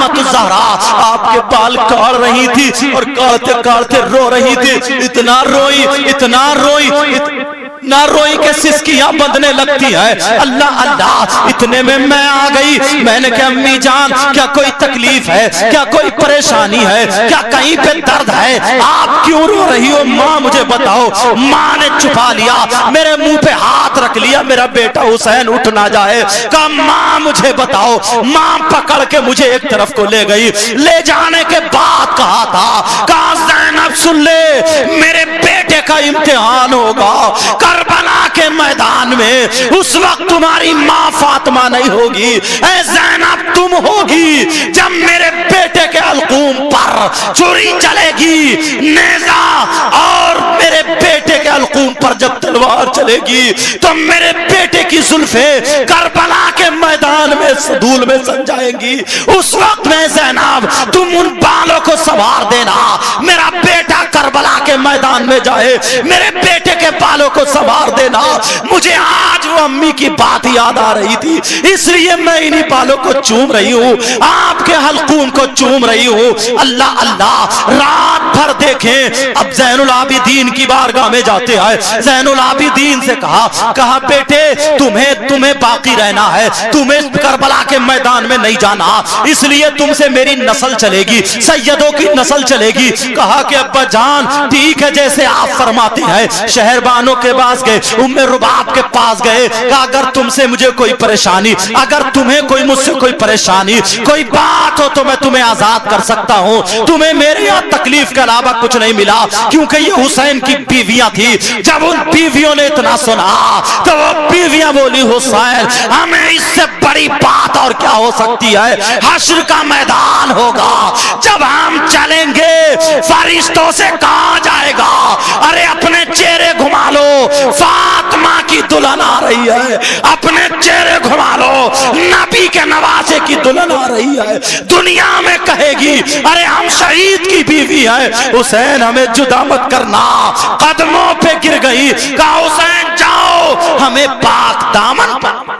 الزہرا آپ کے بال کاٹ رہی تھی، اور کاٹتے کاٹتے رو رہی تھی، اتنا روئی اتنا روئی نہ روئی کے سسکیاں بندنے لگتی ہے۔ اللہ اللہ، اتنے میں آ گئی، میں نے کہا امی جان کیا کوئی تکلیف ہے، کیا کوئی پریشانی ہے، کیا کہیں پہ درد ہے، آپ کیوں رو رہی ہو؟ ماں مجھے بتاؤ۔ ماں نے چھپا لیا، میرے منہ پہ ہاتھ رکھ لیا، میرا بیٹا حسین اٹھ نہ جائے۔ کہا ماں مجھے بتاؤ۔ ماں پکڑ کے مجھے ایک طرف کو لے گئی، لے جانے کے بعد کہا تھا، کہا زینب سن لے، میرے بیٹے کا امتحان ہوگا کربلا کے میدان میں، اس وقت تمہاری ماں فاطمہ نہیں ہوگی، اے زینب تم ہوگی۔ جب میرے بیٹے کے حلقوم پر چھری چلے گی، نیزہ، اور میرے بیٹے کے حلقوم پر جب تلوار چلے گی، تو میرے بیٹے کی زلفیں کربلا کے میدان میں صدول میں سن جائیں گی۔ اس وقت میں زینب تم ان بالوں کو سنوار دینا، میرا بیٹا کربلا کے میدان میں جائے، میرے بیٹے کے بالوں کو سنوار دینا۔ مجھے آج وہ امی کی بات یاد آ رہی تھی، اس لیے میں انہی بالوں کو چوم رہی ہوں، آپ کے حلقوم کو چوم رہی ہوں۔ اللہ اللہ، رات بھر دیکھیں۔ اب زین العابدین کی بارگاہ میں جاتے ہیں، زین العابدین سے کہا بیٹے تمہیں باقی رہنا ہے، تمہیں کربلا کے میدان میں نہیں جانا، اس لیے تم سے میری نسل چلے گی، سیدوں کی نسل چلے گی۔ کہا کہ ابا جان ٹھیک ہے جیسے آپ فرماتے ہیں۔ شہر بانوں کے پاس گئے، ام رباب کے پاس گئے، کہا اگر تم سے مجھے کوئی پریشانی، اگر تمہیں کوئی مجھ سے کوئی پریشانی، کوئی بات ہو تو میں تمہیں آزاد کر سکتا ہوں، تمہیں میرے یہاں تکلیف کے علاوہ کچھ نہیں ملا، کیونکہ یہ حسین کی بیویاں تھی۔ جب ان بیویوں نے اتنا سنا تو وہ بیویاں بولی حسین ہمیں اس سے بڑی بات اور کیا ہو سکتی ہے، حشر کا میدان ہوگا، جب ہم چلیں گے فرشتوں سے کہا جائے گا ارے اپنے چہرے گھما لو، فاطمہ کی دلہن آ رہی ہے، اپنے چہرے گھما لو، نبی کے نواسے کی دلہن آ رہی ہے۔ دنیا میں کہے گی ارے ہم شہید کی بیوی ہے، حسین ہمیں جدا مت کرنا۔ قدموں پہ گر گئی، کہا حسین جاؤ ہمیں پاک دامن پر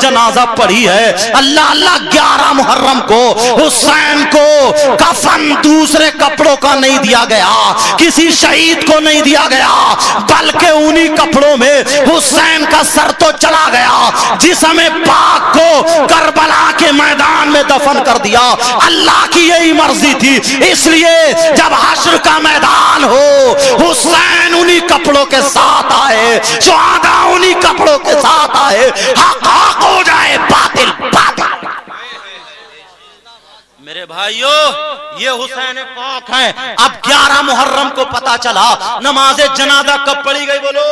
جنازہ پڑھی ہے. اللہ اللہ 11 محرم کو حسین کو کفن دوسرے کپڑوں کا نہیں دیا گیا, کسی شہید کو نہیں دیا گیا, بلکہ انہی کپڑوں میں حسین کا سر تو چلا گیا. جسم پاک کو کربلا کے میدان میں دفن کر دیا. اللہ کی یہی مرضی تھی, اس لیے جب حشر کا میدان ہو حسین انہی کپڑوں کے ساتھ آئے, شہداء انہی کپڑوں کے ساتھ آئے, حق حق ہو جائے, باطل باطل. میرے بھائیو یہ حسین پاک ہیں. اب 11 محرم کو پتا چلا نماز جنازہ کب پڑھی گئی, بولو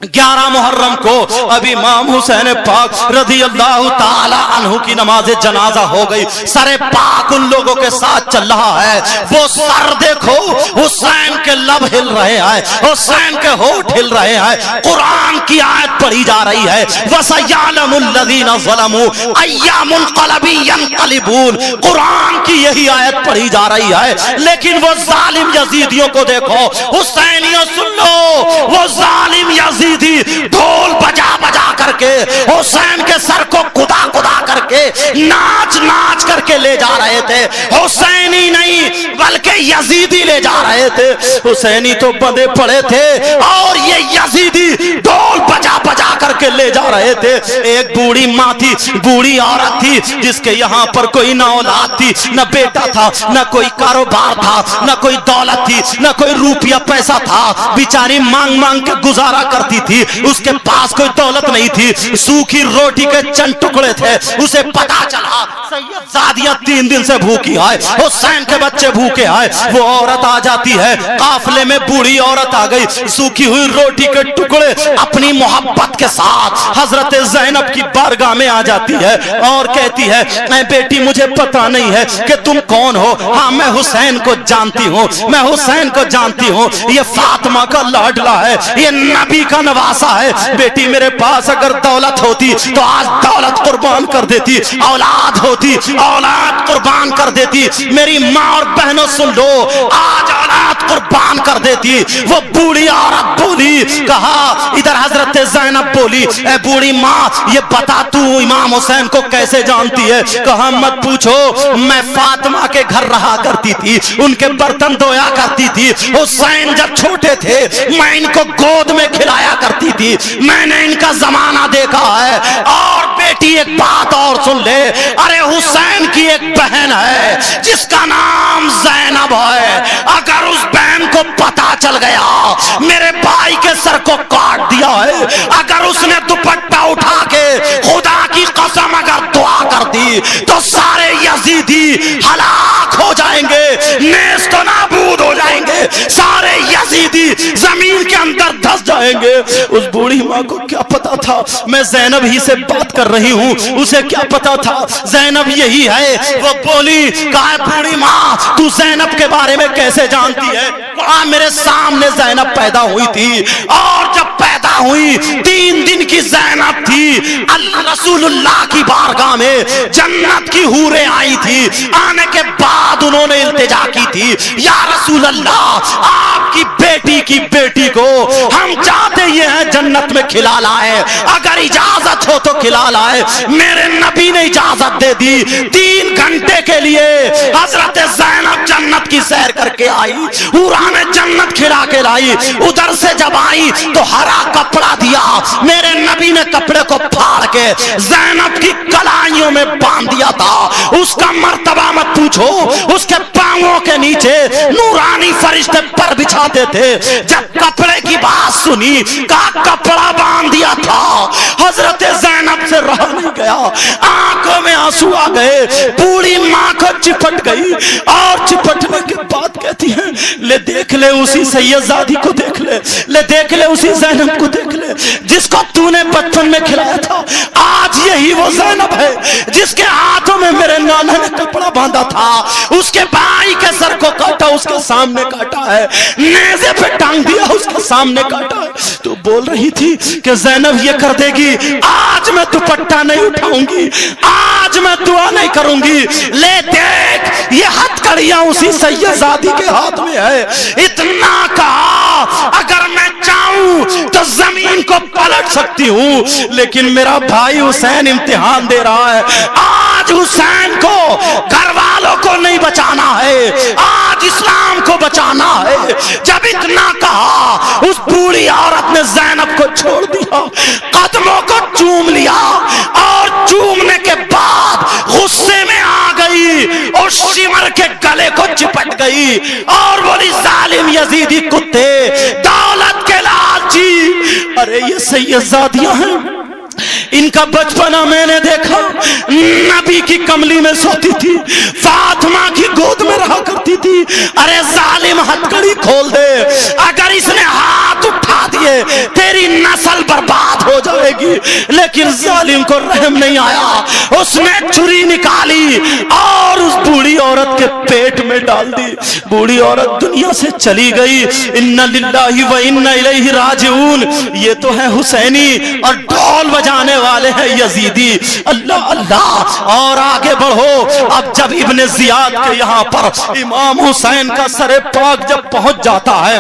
11 محرم کو اب امام حسین پاک رضی اللہ تعالی عنہ کی نماز جنازہ ہو گئی. سر پاک ان لوگوں کے ساتھ چل رہا ہے. وہ سر دیکھو, حسین کے لب ہل رہے ہیں, حسین کے ہونٹ ہل رہے ہیں. قرآن کی آیت پڑھی جا رہی ہے, وَسَيَعْلَمُ الَّذِينَ ظَلَمُوا أَيَّ مُنْقَلَبٍ يَنْقَلِبُونَ. قرآن کی یہی آیت پڑھی جا رہی ہے. لیکن وہ ظالم یزیدیوں کو دیکھو, حسینیوں سن لو, وہ ظالم یزید ڈھول بجا بجا کر کے حسین کے سر کو کدا کدا کر کے ناچ ناچ کر کے لے جا رہے تھے. حسینی نہیں بلکہ یزیدی لے جا رہے تھے. حسینی تو بندے پڑے تھے اور یہ یزیدی ڈھول بجا بجا کر کے لے جا رہے تھے. ایک بوڑھی ماں تھی, بوڑھی عورت تھی, جس کے یہاں پر کوئی نہ اولاد تھی, نہ بیٹا تھا, نہ کوئی کاروبار تھا, نہ کوئی دولت تھی, نہ کوئی روپیہ پیسہ تھا. بیچاری مانگ مانگ کے گزارا کرتی تھی, اس کے پاس کوئی دولت نہیں تھی, سوکھی روٹی کے چند ٹکڑے تھے. اسے پتا چلا سید زادیاں 3 دن سے بھوکی ہے, حسین کے بچے بھوکے ہیں. وہ عورت آ جاتی ہے, قافلے میں بوڑھی عورت آ گئی, سوکھی ہوئی روٹی کے ٹکڑے اپنی محبت کے ساتھ حضرت زینب کی بارگاہ میں آ جاتی ہے اور کہتی ہے, اے بیٹی مجھے پتا نہیں ہے کہ تم کون ہو. ہاں میں حسین کو جانتی ہوں, میں حسین کو جانتی ہوں, یہ فاطمہ کا لاڈلا ہے, یہ نبی کا نواسا ہے. بیٹی میرے پاس اگر دولت ہوتی تو آج دولت قربان کر دیتی, اولاد ہوتی اولاد قربان کر دیتی. میری ماں اور بہنوں سن لو, آج اولاد قربان کر دیتی. وہ بوڑھی عورت بولی, کہا ادھر حضرت زینب بولی, اے بوڑھی ماں یہ بتا تو امام حسین کو کیسے جانتی ہے؟ کہا مت پوچھو, میں فاطمہ کے گھر رہا کرتی تھی, ان کے برتن دھویا کرتی تھی. حسین جب چھوٹے تھے میں ان کو گود میں کھلایا کرتی تھی, میں نے ان کا زمانہ دیکھا ہے. اور بیٹی ایک بات اور سن لے, ارے حسین کی ایک بہن ہے جس کا نام زینب ہے. اگر اس بہن کو پتا چل گیا میرے بھائی کے سر کو کاٹ دیا ہے, اگر اس نے دوپٹہ اٹھا کے خدا کی قسم اگر دعا کر دی تو سارے یزیدی ہلاک ہو جائیں گے, نیست و نابود ہو جائیں گے, سارے یزیدی زمین کے اندر دھس جائیں گے. اس بوڑھی ماں کو کیا پتا تھا میں زینب ہی سے بات کر رہی ہوں, اسے کیا پتا تھا زینب یہی ہے. وہ بولی, کہا بوڑھی ماں تو زینب کے بارے میں کیسے جانتی ہے؟ کہا میرے سامنے زینب پیدا ہوئی تھی, اور جب پیدا ہوئی 3 دن کی زینب تھی. رسول اللہ کی بارگاہ میں جنت کی حوریں آئی تھی, آنے کے بعد انہوں نے التجا کی تھی, یا رسول اللہ آپ کی بیٹی کو ہم چاہتے یہ ہیں جنت میں کھلا لائے, اگر اجازت ہو تو کھلا لائے. میرے نبی نے اجازت دے دی. 3 گھنٹے کے لیے حضرت زینب جنت کی سیر کر کے آئی, حورا نے جنت کھلا کے لائی. ادھر سے جب آئی تو ہرا کپڑا دیا, میرے نبی نے کپڑے کو پھاڑ کے زینب کی کلائیوں میں باندھ دیا تھا. اس کا مرتبہ مت پوچھو, اس کے پاؤں کے نیچے نورانی فرشتے پر بچھاتے تھے. جب کپڑے کی بات سنی کا کپڑا باندھ دیا تھا, حضرت زینب سے رہا نہیں گیا, آنکھوں میں آنسو آ گئے. بوڑھی ماں کو چپٹ گئی اور چپٹنے کے بعد کہتی ہے, لے دیکھ لے اسی سید زادی کو, دیکھ لے دیکھ لے اسی زینب کو, دیکھ لے جس کو تو نے بچپن میں کھلایا تھا. آج یہی وہ زینب ہے جس کے ہاتھوں میں میرے نانا نے کپڑا باندھا تھا. اس کے بھائی کے سر کو کاٹا, اس کے سامنے کاٹا ہے, نیزے پہ ٹانگ دیا, اس کے سامنے کاٹا ہے. تو بول رہی تھی کہ زینب یہ کر دے گی, آج میں دوپٹہ نہیں اٹھاؤں گی, آج میں دعا نہیں کروں گی. لے دیکھ یہ ہتھ کڑیاں اسی سید زادی کے ہاتھ میں ہے. اتنا کہا, اگر میں چاہوں چاہوں تو زمین کو پلٹ سکتی ہوں، لیکن میرا بھائی حسین امتحان دے رہا ہے۔ آج حسین کو گھر والوں کو نہیں بچانا ہے، آج اسلام کو بچانا ہے۔ جب اتنا کہا اس بوڑھی عورت نے زینب کو چھوڑ دیا، قدموں کو چوم لیا، اور چومنے کے بعد غصے میں آ گئی اور شمر کے گلے کو چپٹ گئی اور بولی ظالم یزیدی کتے، دولت کے لالچی۔ ارے یہ سیدزادیاں ہیں، ان کا بچپنا میں نے دیکھا، نبی کی کملی میں سوتی تھی، فاطمہ کی گود میں رہا کرتی تھی۔ ارے ظالم ہتھکڑی کھول دے، اگر اس نے ہاتھ اٹھا دیے تیری نسل برباد ہو جائے گی۔ لیکن ظالم کو رحم نہیں آیا، اس نے چھری نکالی اور اس بوڑھی عورت کے پیٹ میں ڈال دی۔ بوڑھی عورت دنیا سے چلی گئی۔ انا للہ و انا الیہ راجعون۔ یہ تو ہے حسینی اور ڈھول بجانے والے ہیں یزیدی۔ اللہ اللہ، اور آگے بڑھو۔ اب جب ابن زیاد کے یہاں پر امام حسین کا سر پاک جب پہنچ جاتا ہے،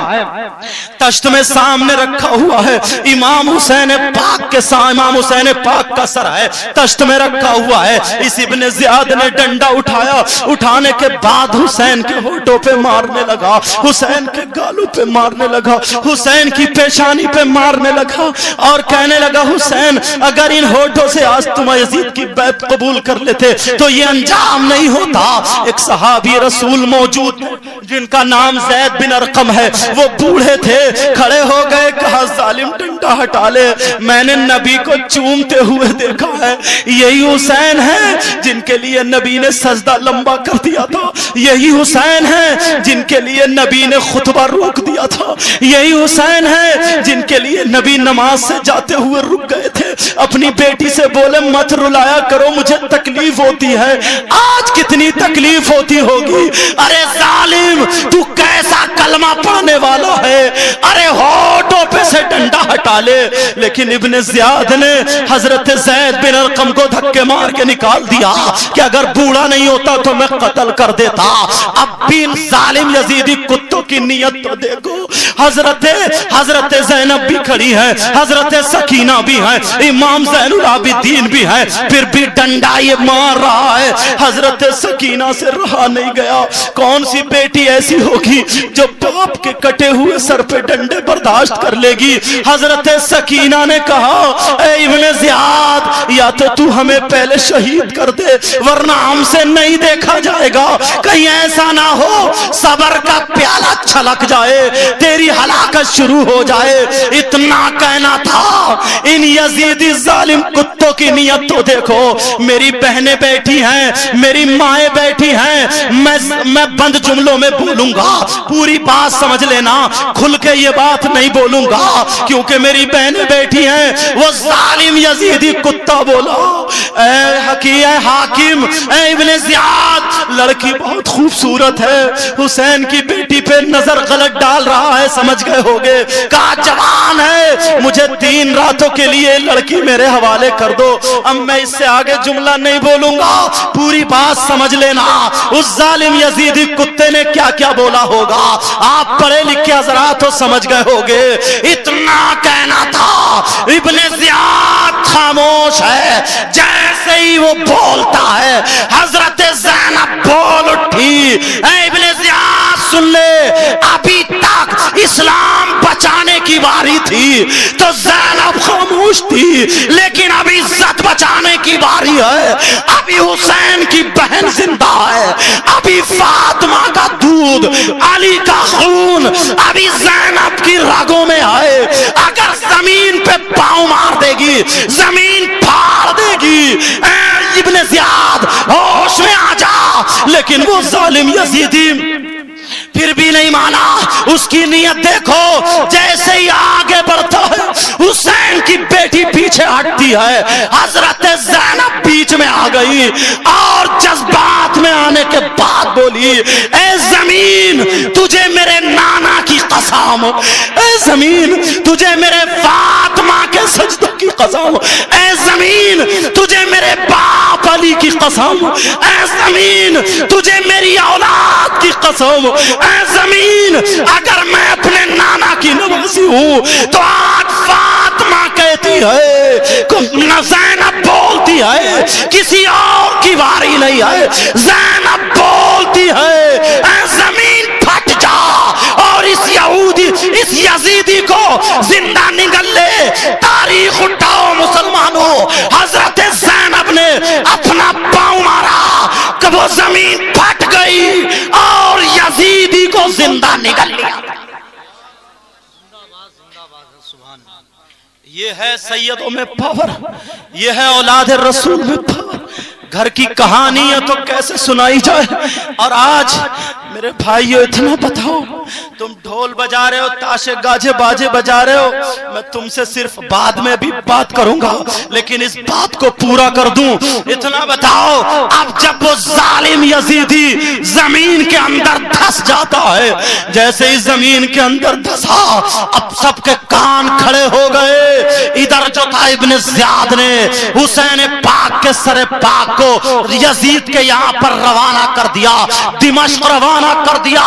تشت میں سامنے رکھا ہوا ہے، امام حسین پاک کے سامنے، امام حسین پاک کا سر ہے، تشت میں رکھا ہوا ہے۔ اس ابن زیاد نے ڈنڈا اٹھایا، اٹھانے کے بعد حسین کے ہونٹوں پہ مارنے لگا، حسین کے گالوں پہ مارنے لگا، حسین کی پیشانی پہ مارنے لگا اور کہنے لگا حسین اگر ان ہونٹوں سے آج تم یزید کی بیعت قبول کر لیتے تو یہ انجام نہیں ہوتا۔ ایک صحابی رسول موجود جن کا نام زید بن ارقم ہے، وہ بوڑھے تھے، کھڑے ہو گئے، کہا ظالم ڈنڈا ہٹا لے، میں نے نبی کو چومتے ہوئے دیکھا ہے، یہی حسین ہے جن کے لیے نبی نے سجدہ لمبا کر دیا تھا، یہی حسین ہے جن کے لیے نبی نے خطبہ روک دیا تھا، یہی حسین ہے جن کے لیے نبی نماز سے جاتے ہوئے رک گئے تھے۔ اپنی بیٹی سے بولے مت رلایا کرو، مجھے تکلیف ہوتی ہے۔ آج کتنی تکلیف ہوتی ہوگی۔ ارے ظالم تو کیسا کلمہ پڑھنے والا ہے، ارے ہونٹوں پہ سے ڈنڈا ہٹا لے۔ لیکن ابن زیاد نے حضرت زید بن ارقم کو دھکے مار کے نکال دیا کہ اگر بوڑھا نہیں ہوتا تو میں قتل کر دیتا۔ اب بھی ظالم یزیدی کتوں کی نیت تو دیکھو۔ حضرت زینب بھی کھڑی ہے، حضرت سکینہ بھی ہے، امام زین العابدین بھی ہے، پھر بھی ڈنڈا یہ مار رہا ہے۔ حضرت سکینہ سے رہا نہیں گیا۔ کون سی بیٹی ایسی ہوگی جو باپ کے کٹے ہوئے سر پہ ڈنڈے برداشت کر لے گی؟ حضرت سکینہ نے کہا اے ابن زیاد، یا تو ہمیں پہلے شہید کر دے ورنہ ہم سے نہیں دیکھا جائے گا، کہیں ایسا نہ ہو صبر کا پیالہ چھلک جائے، تیری ہلاکت شروع ہو جائے۔ اتنا کہنا تھا۔ ان یزیدی ظالم کتوں کی نیت تو دیکھو۔ میری بہنیں بیٹھی ہیں، میری مائیں بیٹھی ہیں، میں بند جملوں میں بولوں گا، پوری بات سمجھ لینا، کھل کے یہ بات نہیں بولوں گا کیونکہ میری بہنیں بیٹھی ہیں۔ وہ ظالم یزیدی کتا بولا اے حاکم، اے ابن زیاد، لڑکی بہت خوبصورت ہے، حسین کی بیٹی پہ نظر غلط ڈال رہا ہے، سمجھ گئے ہوگے، کہا جوان ہے، مجھے 3 راتوں کے لیے لڑکی میرے حوالے کر دو۔ اب میں اس سے آگے جملہ نہیں بولوں گا، پوری بات سمجھ لینا۔ اس ظالم یزیدی کتے نے کیا کیا بولا ہوگا، آپ پڑھے لکھے حضرات تو سمجھ گئے ہوگے۔ اتنا کہنا تھا۔ ابن زیاد خاموش ہے، جیسے ہی وہ بولتا ہے حضرت زینب بول اٹھی، اے ابن زیاد سن لے، ابھی تک اسلام بچانے کی باری تھی تو زینب خاموش تھی، لیکن ابھی عزت بچانے کی باری ہے۔ ابھی حسین کی بہن زندہ ہے، ابھی فاطمہ کا دودھ، علی کا خون ابھی زینب کی رگوں میں ہے۔ اگر زمین پہ پاؤں مار دے گی، زمین پھاڑ دے گی۔ اے ابن زیاد ہوش میں آ جا۔ لیکن وہ ظالم یزیدی پھر بھی نہیں مانا۔ اس کی نیت دیکھو، جیسے ہی آگے بڑھتا ہے حسین کی بیٹی پیچھے ہٹتی ہے، حضرت زینب بیچ میں آ گئی اور جذبات میں آنے کے بعد بولی اے زمین تجھے میرے نانا کی قسم، اے زمین تجھے میرے فاطمہ کے سجدوں کی قسم، اے زمین تجھے میرے باپ علی کی قسم، اے زمین تجھے میری اولاد کی قسم، اے زمین اگر میں اپنے نانا کی نواسی ہوں تو آج فاطمہ کہتی ہے، زینب بولتی ہے کسی اور کی واری نہیں ہے، زینب بولتی ہے اے زمین پھٹ جا اور اس یزیدی کو زندہ نگل لے۔ تاریخ اٹھاؤ مسلمانوں، حضرت زینب نے اپنا پاؤں مارا کہ وہ زمین پھٹ گئی اور یزیدی کو زندہ نگل لیا۔ یہ ہے سیدوں میں پاور، یہ ہے اولاد رسول میں پاور۔ گھر کی کہانی ہے تو کیسے سنائی جائے۔ اور آج میرے بھائیو اتنا بتاؤ، تم ڈھول بجا رہے ہو، تاشے گاجے باجے بجا رہے ہو، میں تم سے صرف بعد میں بھی بات کروں گا لیکن اس بات کو پورا کر دوں۔ اتنا بتاؤ، اب جب وہ ظالم یزیدی زمین کے اندر دھس جاتا ہے، جیسے ہی زمین کے اندر دھسا اب سب کے کان کھڑے ہو گئے۔ ادھر جو تھا ابن زیاد نے حسین پاک کے سر پاک کو یزید کے یہاں پر روانہ کر دیا، دمشق روانہ کر دیا۔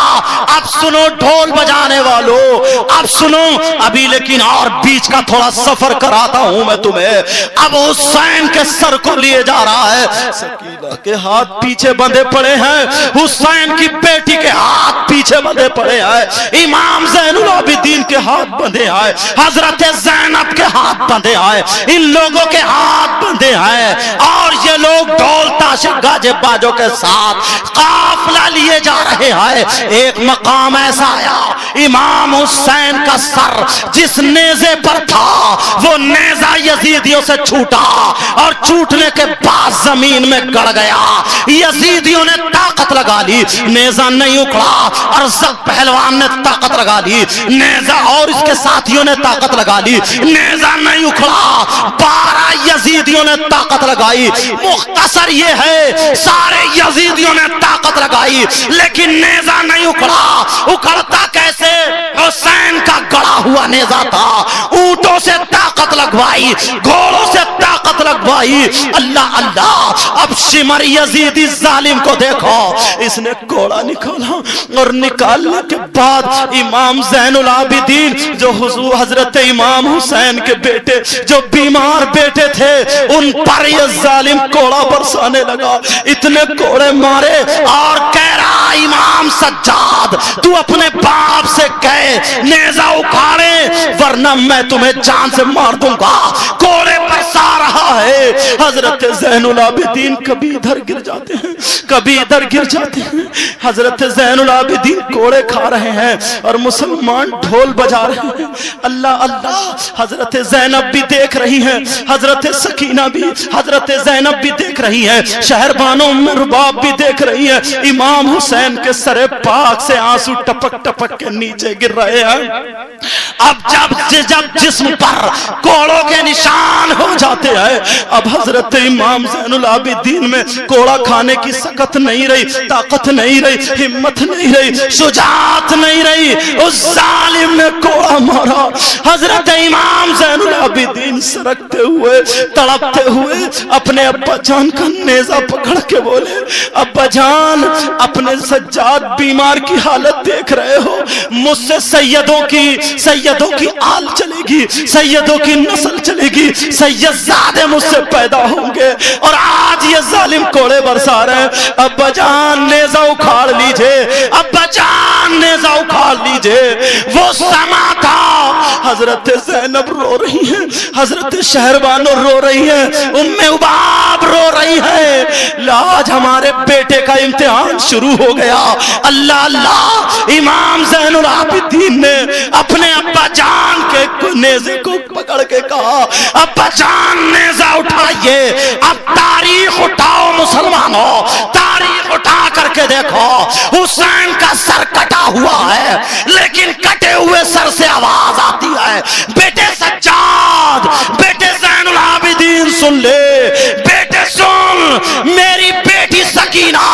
اب سنو ڈھول بجانے والوں، اب سنو ابھی، لیکن اور بیچ کا تھوڑا سفر کراتا ہوں میں تمہیں۔ اب حسین کے سر کو لیے جا رہا ہے، سکینہ کے ہاتھ پیچھے بندھے پڑے ہیں، حسین کی بیٹی کے ہاتھ پیچھے بندھے پڑے ہیں، امام زین العابدین کے ہاتھ بندھے ہیں، حضرت زینب کے ہاتھ بندھے ہیں، ان لوگوں کے ہاتھ بندھے ہیں، اور یہ لوگ ڈھول تاشے گاجے باجوں کے ساتھ قافلہ لیے جا رہے ہیں۔ ایک مقام ایسا آیا، امام حسین کا سر جس نیزے پر تھا وہ نیزہ یزیدیوں سے چھوٹا اور چھوٹنے کے بعد زمین میں گڑ گیا۔ یزیدیوں نے طاقت لگا لی، نیزہ نہیں اکھڑا، ارزق پہلوان نے طاقت لگا لی، نیزہ اور اس کے ساتھیوں نے طاقت لگا لی، نیزہ نہیں اکھڑا۔ 12 یزیدیوں نے طاقت لگائی۔ مختصر یہ ہے، سارے یزیدیوں نے طاقت لگائی لیکن نیزہ نہیں اکھڑا۔ اکھڑتا کیسے؟ حسین کا گڑا ہوا نیزہ تھا، اونٹوں سے طاقت لگوائی، گھوڑوں سے طاقت لگوائی۔ اللہ اللہ، اب شمر یزیدی ظالم کو دیکھو، اس نے گھوڑا نکالا اور نکالنے کے بعد امام زین العابدین جو حضور حضرت امام حسین کے بیٹے جو بیمار بیٹے تھے ان پر یہ ظالم گھوڑا برسانے لگا، اتنے گھوڑے مارے اور کہہ رہا امام سجاد تو اپنے باپ سے کہے نیزہ اکھاڑے ورنہ میں تمہیں جان سے مار دوں گا۔ گھوڑے برسا رہا ہے، حضرت زین العابدین کبھی ادھر گر جاتے ہیں کبھی ادھر گر جاتے ہیں۔ حضرت زین العابدین گھوڑے کھا رہے ہیں اور مسلمان ڈھول بجا رہے ہیں۔ اللہ اللہ، حضرت زینب بھی دیکھ رہی ہیں، حضرت سکینہ بھی، حضرت زینب بھی دیکھ رہی ہیں، شہر بانو رباب بھی دیکھ رہی ہیں۔ امام حسین کے سر پاک سے آنسو ٹپک ٹپک کے نیچے گر رہے ہیں۔ اب جب جسم پر کوڑوں کے نشان ہو جاتے ہیں، اب حضرت امام زین العابدین میں کوڑا کھانے کی سکت نہیں رہی، طاقت نہیں رہی، ہمت نہیں رہی، شجاعت نہیں رہی، اس ظالم نے کوڑا مارا۔ حضرت امام زین العابدین سرکتے ہوئے تڑپتے ہوئے اپنے ابا جان کا نیزہ پکڑ کے بولے، ابا جان اپنے سجاد بیمار کی حالت دیکھ رہے ہو، مجھ سے سیدوں کی آل چلے گی، سیدوں کی نسل چلے گی، سید زادے مجھ سے پیدا ہوں گے اور آج یہ ظالم کوڑے برسا رہے ہیں۔ ابا جان نیزہ اکھاڑ لیجئے، ابا جان نیزہ اکھاڑ لیجئے۔ وہ سما تھا، حضرت زینب رو رہی ہیں، حضرت شہربانو رو رہی ہیں، ام عباب رو رہی ہے، آج ہمارے بیٹے کا امتحان شروع ہو گیا۔ اللہ اللہ، امام زین العابدین نے اپنے ابا جان کے نیزے کو پکڑ کے کہا ابا جان نیزہ اٹھائیے۔ اب تاریخ اٹھاؤ مسلمانوں، تاریخ اٹھا کر کے دیکھو، حسین کا سر کٹا ہوا ہے لیکن کٹے ہوئے سر سے آواز آتی ہے، بیٹے سجاد، بیٹے زین العابدین سن لے، بیٹے سن، میری بیٹی سکینہ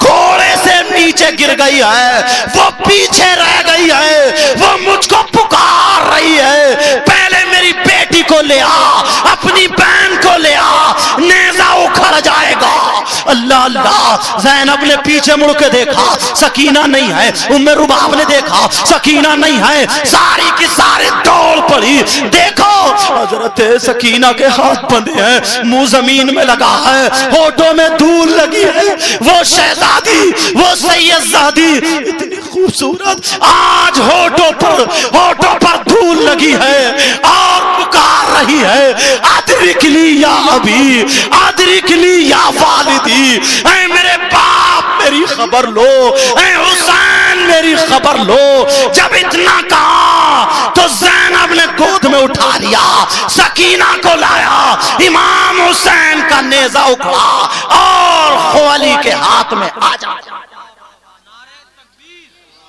گھوڑے سے نیچے گر گئی ہے، وہ پیچھے رہ گئی ہے، وہ مجھ کو پکار رہی ہے، پہلے میری بیٹی کو لے آ، اپنی بہن کو لے آ، نیزہ اکھڑ جائے گا۔ اللہ اللہ، زینب نے پیچھے مڑ کے دیکھا، سکینہ نہیں ہے، ام رباب نے دیکھا، سکینہ نہیں ہے، ساری کی ساری دوڑ پڑی، دیکھو حضرت سکینہ کے ہاتھ بندھے ہیں، منہ زمین میں لگا ہے، ہونٹوں میں دھول لگی ہے، وہ شہزادی، وہ سید زادی اتنی خوبصورت آج ہونٹوں پر دھول لگی ہے اور پکار رہی ہے، ادرک لی یا ابی، ادرک لی یا والدی، اے میرے باپ میری خبر لو، اے حسین میری خبر لو۔ جب اتنا کہا تو زینب نے گود میں اٹھا لیا، سکینہ کو لایا، امام حسین کا نیزہ اکھڑا اور خولی کے ہاتھ میں آ جا۔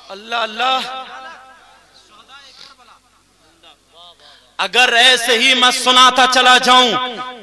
اللہ اللہ، اگر ایسے ہی میں سناتا چلا جاؤں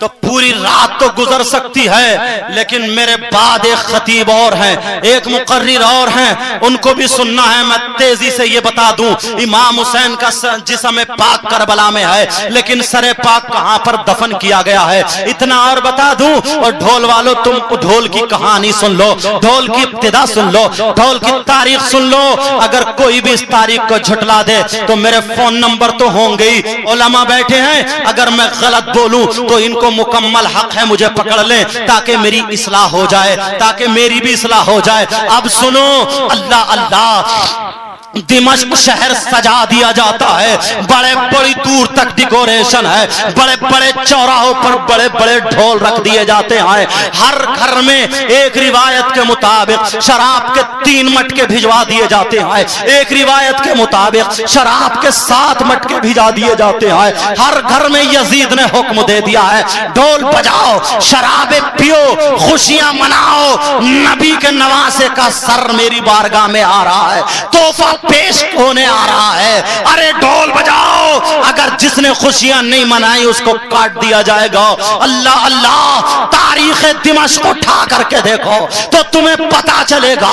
تو پوری رات تو گزر سکتی ہے، لیکن میرے بعد ایک خطیب اور ہیں، ایک مقرر اور ہیں، ان کو بھی سننا ہے۔ میں تیزی سے یہ بتا دوں، امام حسین کا جسم پاک کربلا میں ہے، لیکن سر پاک کہاں پر دفن کیا گیا ہے اتنا اور بتا دوں۔ اور ڈھول والوں، تم ڈھول کی کہانی سن لو، ڈھول کی ابتدا سن لو، ڈھول کی تاریخ سن لو۔ اگر کوئی بھی اس تاریخ کو جھٹلا دے تو میرے فون نمبر تو ہوں گے ہی، علماء بیٹھے ہیں، اگر میں غلط بولوں تو ان کو مکمل حق ہے مجھے پکڑ لیں، تاکہ میری اصلاح ہو جائے، تاکہ میری بھی اصلاح ہو جائے۔ اب سنو، اللہ اللہ، دمشق شہر سجا دیا جاتا ہے، بڑے بڑی دور تک ڈیکوریشن ہے، بڑے بڑے چوراہوں پر بڑے بڑے ڈھول رکھ دیے جاتے ہیں، ہر گھر میں ایک روایت کے مطابق شراب کے 3 مٹکے بھجوا دیے جاتے ہیں، ایک روایت کے مطابق شراب کے 7 مٹکے بھجا دیے جاتے ہیں، ہر گھر میں یزید نے حکم دے دیا ہے، ڈھول بجاؤ، شرابیں پیو، خوشیاں مناؤ، نبی کے نواسے کا سر میری بارگاہ میں آ رہا ہے، تحفہ پیش ہونے آ رہا ہے، ارے ڈھول بجاؤ، اگر جس نے خوشیاں نہیں منائی اس کو کاٹ دیا جائے گا۔ اللہ اللہ، تاریخ دمشق اٹھا کر کے دیکھو تو تمہیں پتا چلے گا،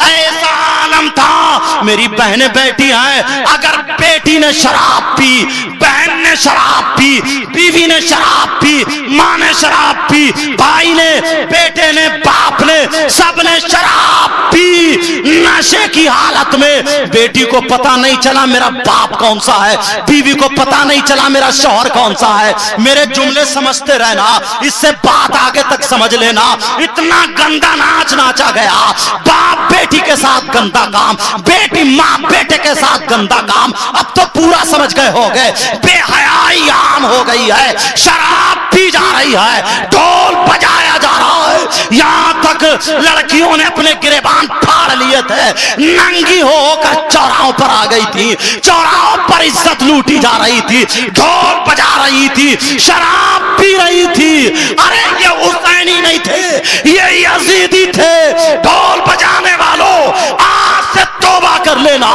ایسا عالم تھا۔ میری بہنیں بیٹھی ہیں، اگر بیٹی نے شراب پی، بہن نے شراب پی، بیوی نے شراب پی، ماں نے شراب پی، بھائی نے، بیٹے نے، باپ نے، سب نے شراب پی، نشے کی حالت میں بیٹی کو پتا نہیں چلا میرا باپ کون سا ہے، بیوی کو پتا نہیں چلا میرا شوہر کون سا ہے۔ میرے جملے سمجھتے رہنا، اس سے بات آگے تک سمجھ لینا۔ اتنا گندا ناچ ناچا گیا، باپ بیٹی کے ساتھ گندا کام، بیٹی ماں بیٹے کے ساتھ گندا کام، اب تو پورا سمجھ گئے ہو گئے، بے حیائی عام ہو گئی ہے، شراب پی جا رہی ہے، ڈھول بجایا جا رہا ہے، یہاں تک لڑکیوں نے اپنے گریبان پھاڑ لیے تھے، ننگی ہو کر چوراہوں پر آ گئی تھی، چوراہوں پر عزت لوٹی جا رہی تھی، ڈھول بجا رہی تھی، شراب پی رہی تھی۔ ارے یہ حسینی نہیں تھے، یہ یزیدی تھے۔ ڈھول بجانے والوں آج سے توبہ کر لینا۔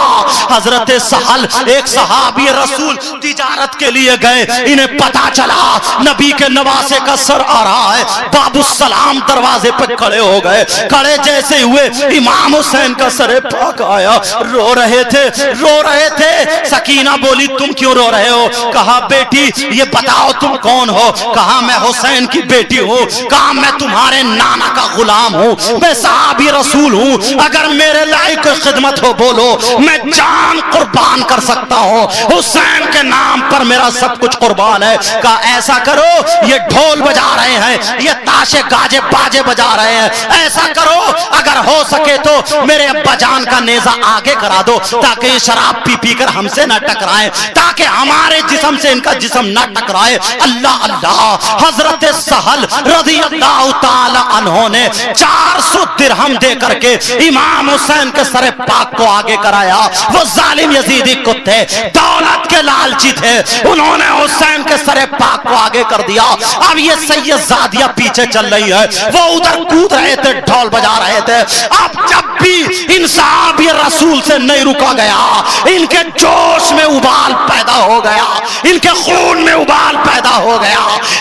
حضرت سہل ایک صحابی رسول تجارت کے لیے گئے، انہیں پتا چلا نبی کے نواسے کا سر آ رہا ہے، باب السلام دروازے پہ کھڑے ہو گئے، کھڑے جیسے ہوئے امام حسین کا سر پاک آیا، رو رہے تھے۔ سکینہ بولی تم کیوں رو رہے ہو؟ کہا بیٹی یہ بتاؤ تم کون ہو؟ کہا میں حسین کی بیٹی ہوں۔ کہا میں تمہارے نانا کا غلام ہوں، میں صحابی رسول ہوں، اگر میرے لائق خدمت ہو بولو، میں جان قربان کر سکتا ہوں، حسین کے نام پر میرا سب کچھ قربان ہے۔ کہا ایسا کرو، یہ ڈھول بجا رہے ہیں، یہ تاشے گاجے باجے بجا رہے ہیں، ایسا کرو اگر ہو سکے تو میرے ابا جان کا نیزہ آگے کرا دو، تاکہ یہ شراب پی پی کر ہم سے نہ ٹکرائیں، تاکہ ہمارے جسم سے ان کا جسم نہ ٹکرائے۔ اللہ اللہ، حضرت سہل رضی اللہ تعالی عنہ نے 400 درہم دے کر کے امام حسین کے سر پاک کو آگے کرایا۔ وہ ظالم یزیدی کتے دولت کے لالچی تھے، انہوں نے حسین کے سر پاک کو آگے کر دیا۔ اب یہ سید زادیہ پیچھے چل رہی ہے، وہ ادھر کود رہے تھے، ڈھول بجا رہے تھے۔ اب جب بھی ان صحابی رسول سے نہیں رکا گیا، ان کے جوش میں ابال پیدا ہو گیا، ان کے خون میں ابال پیدا ہو گیا،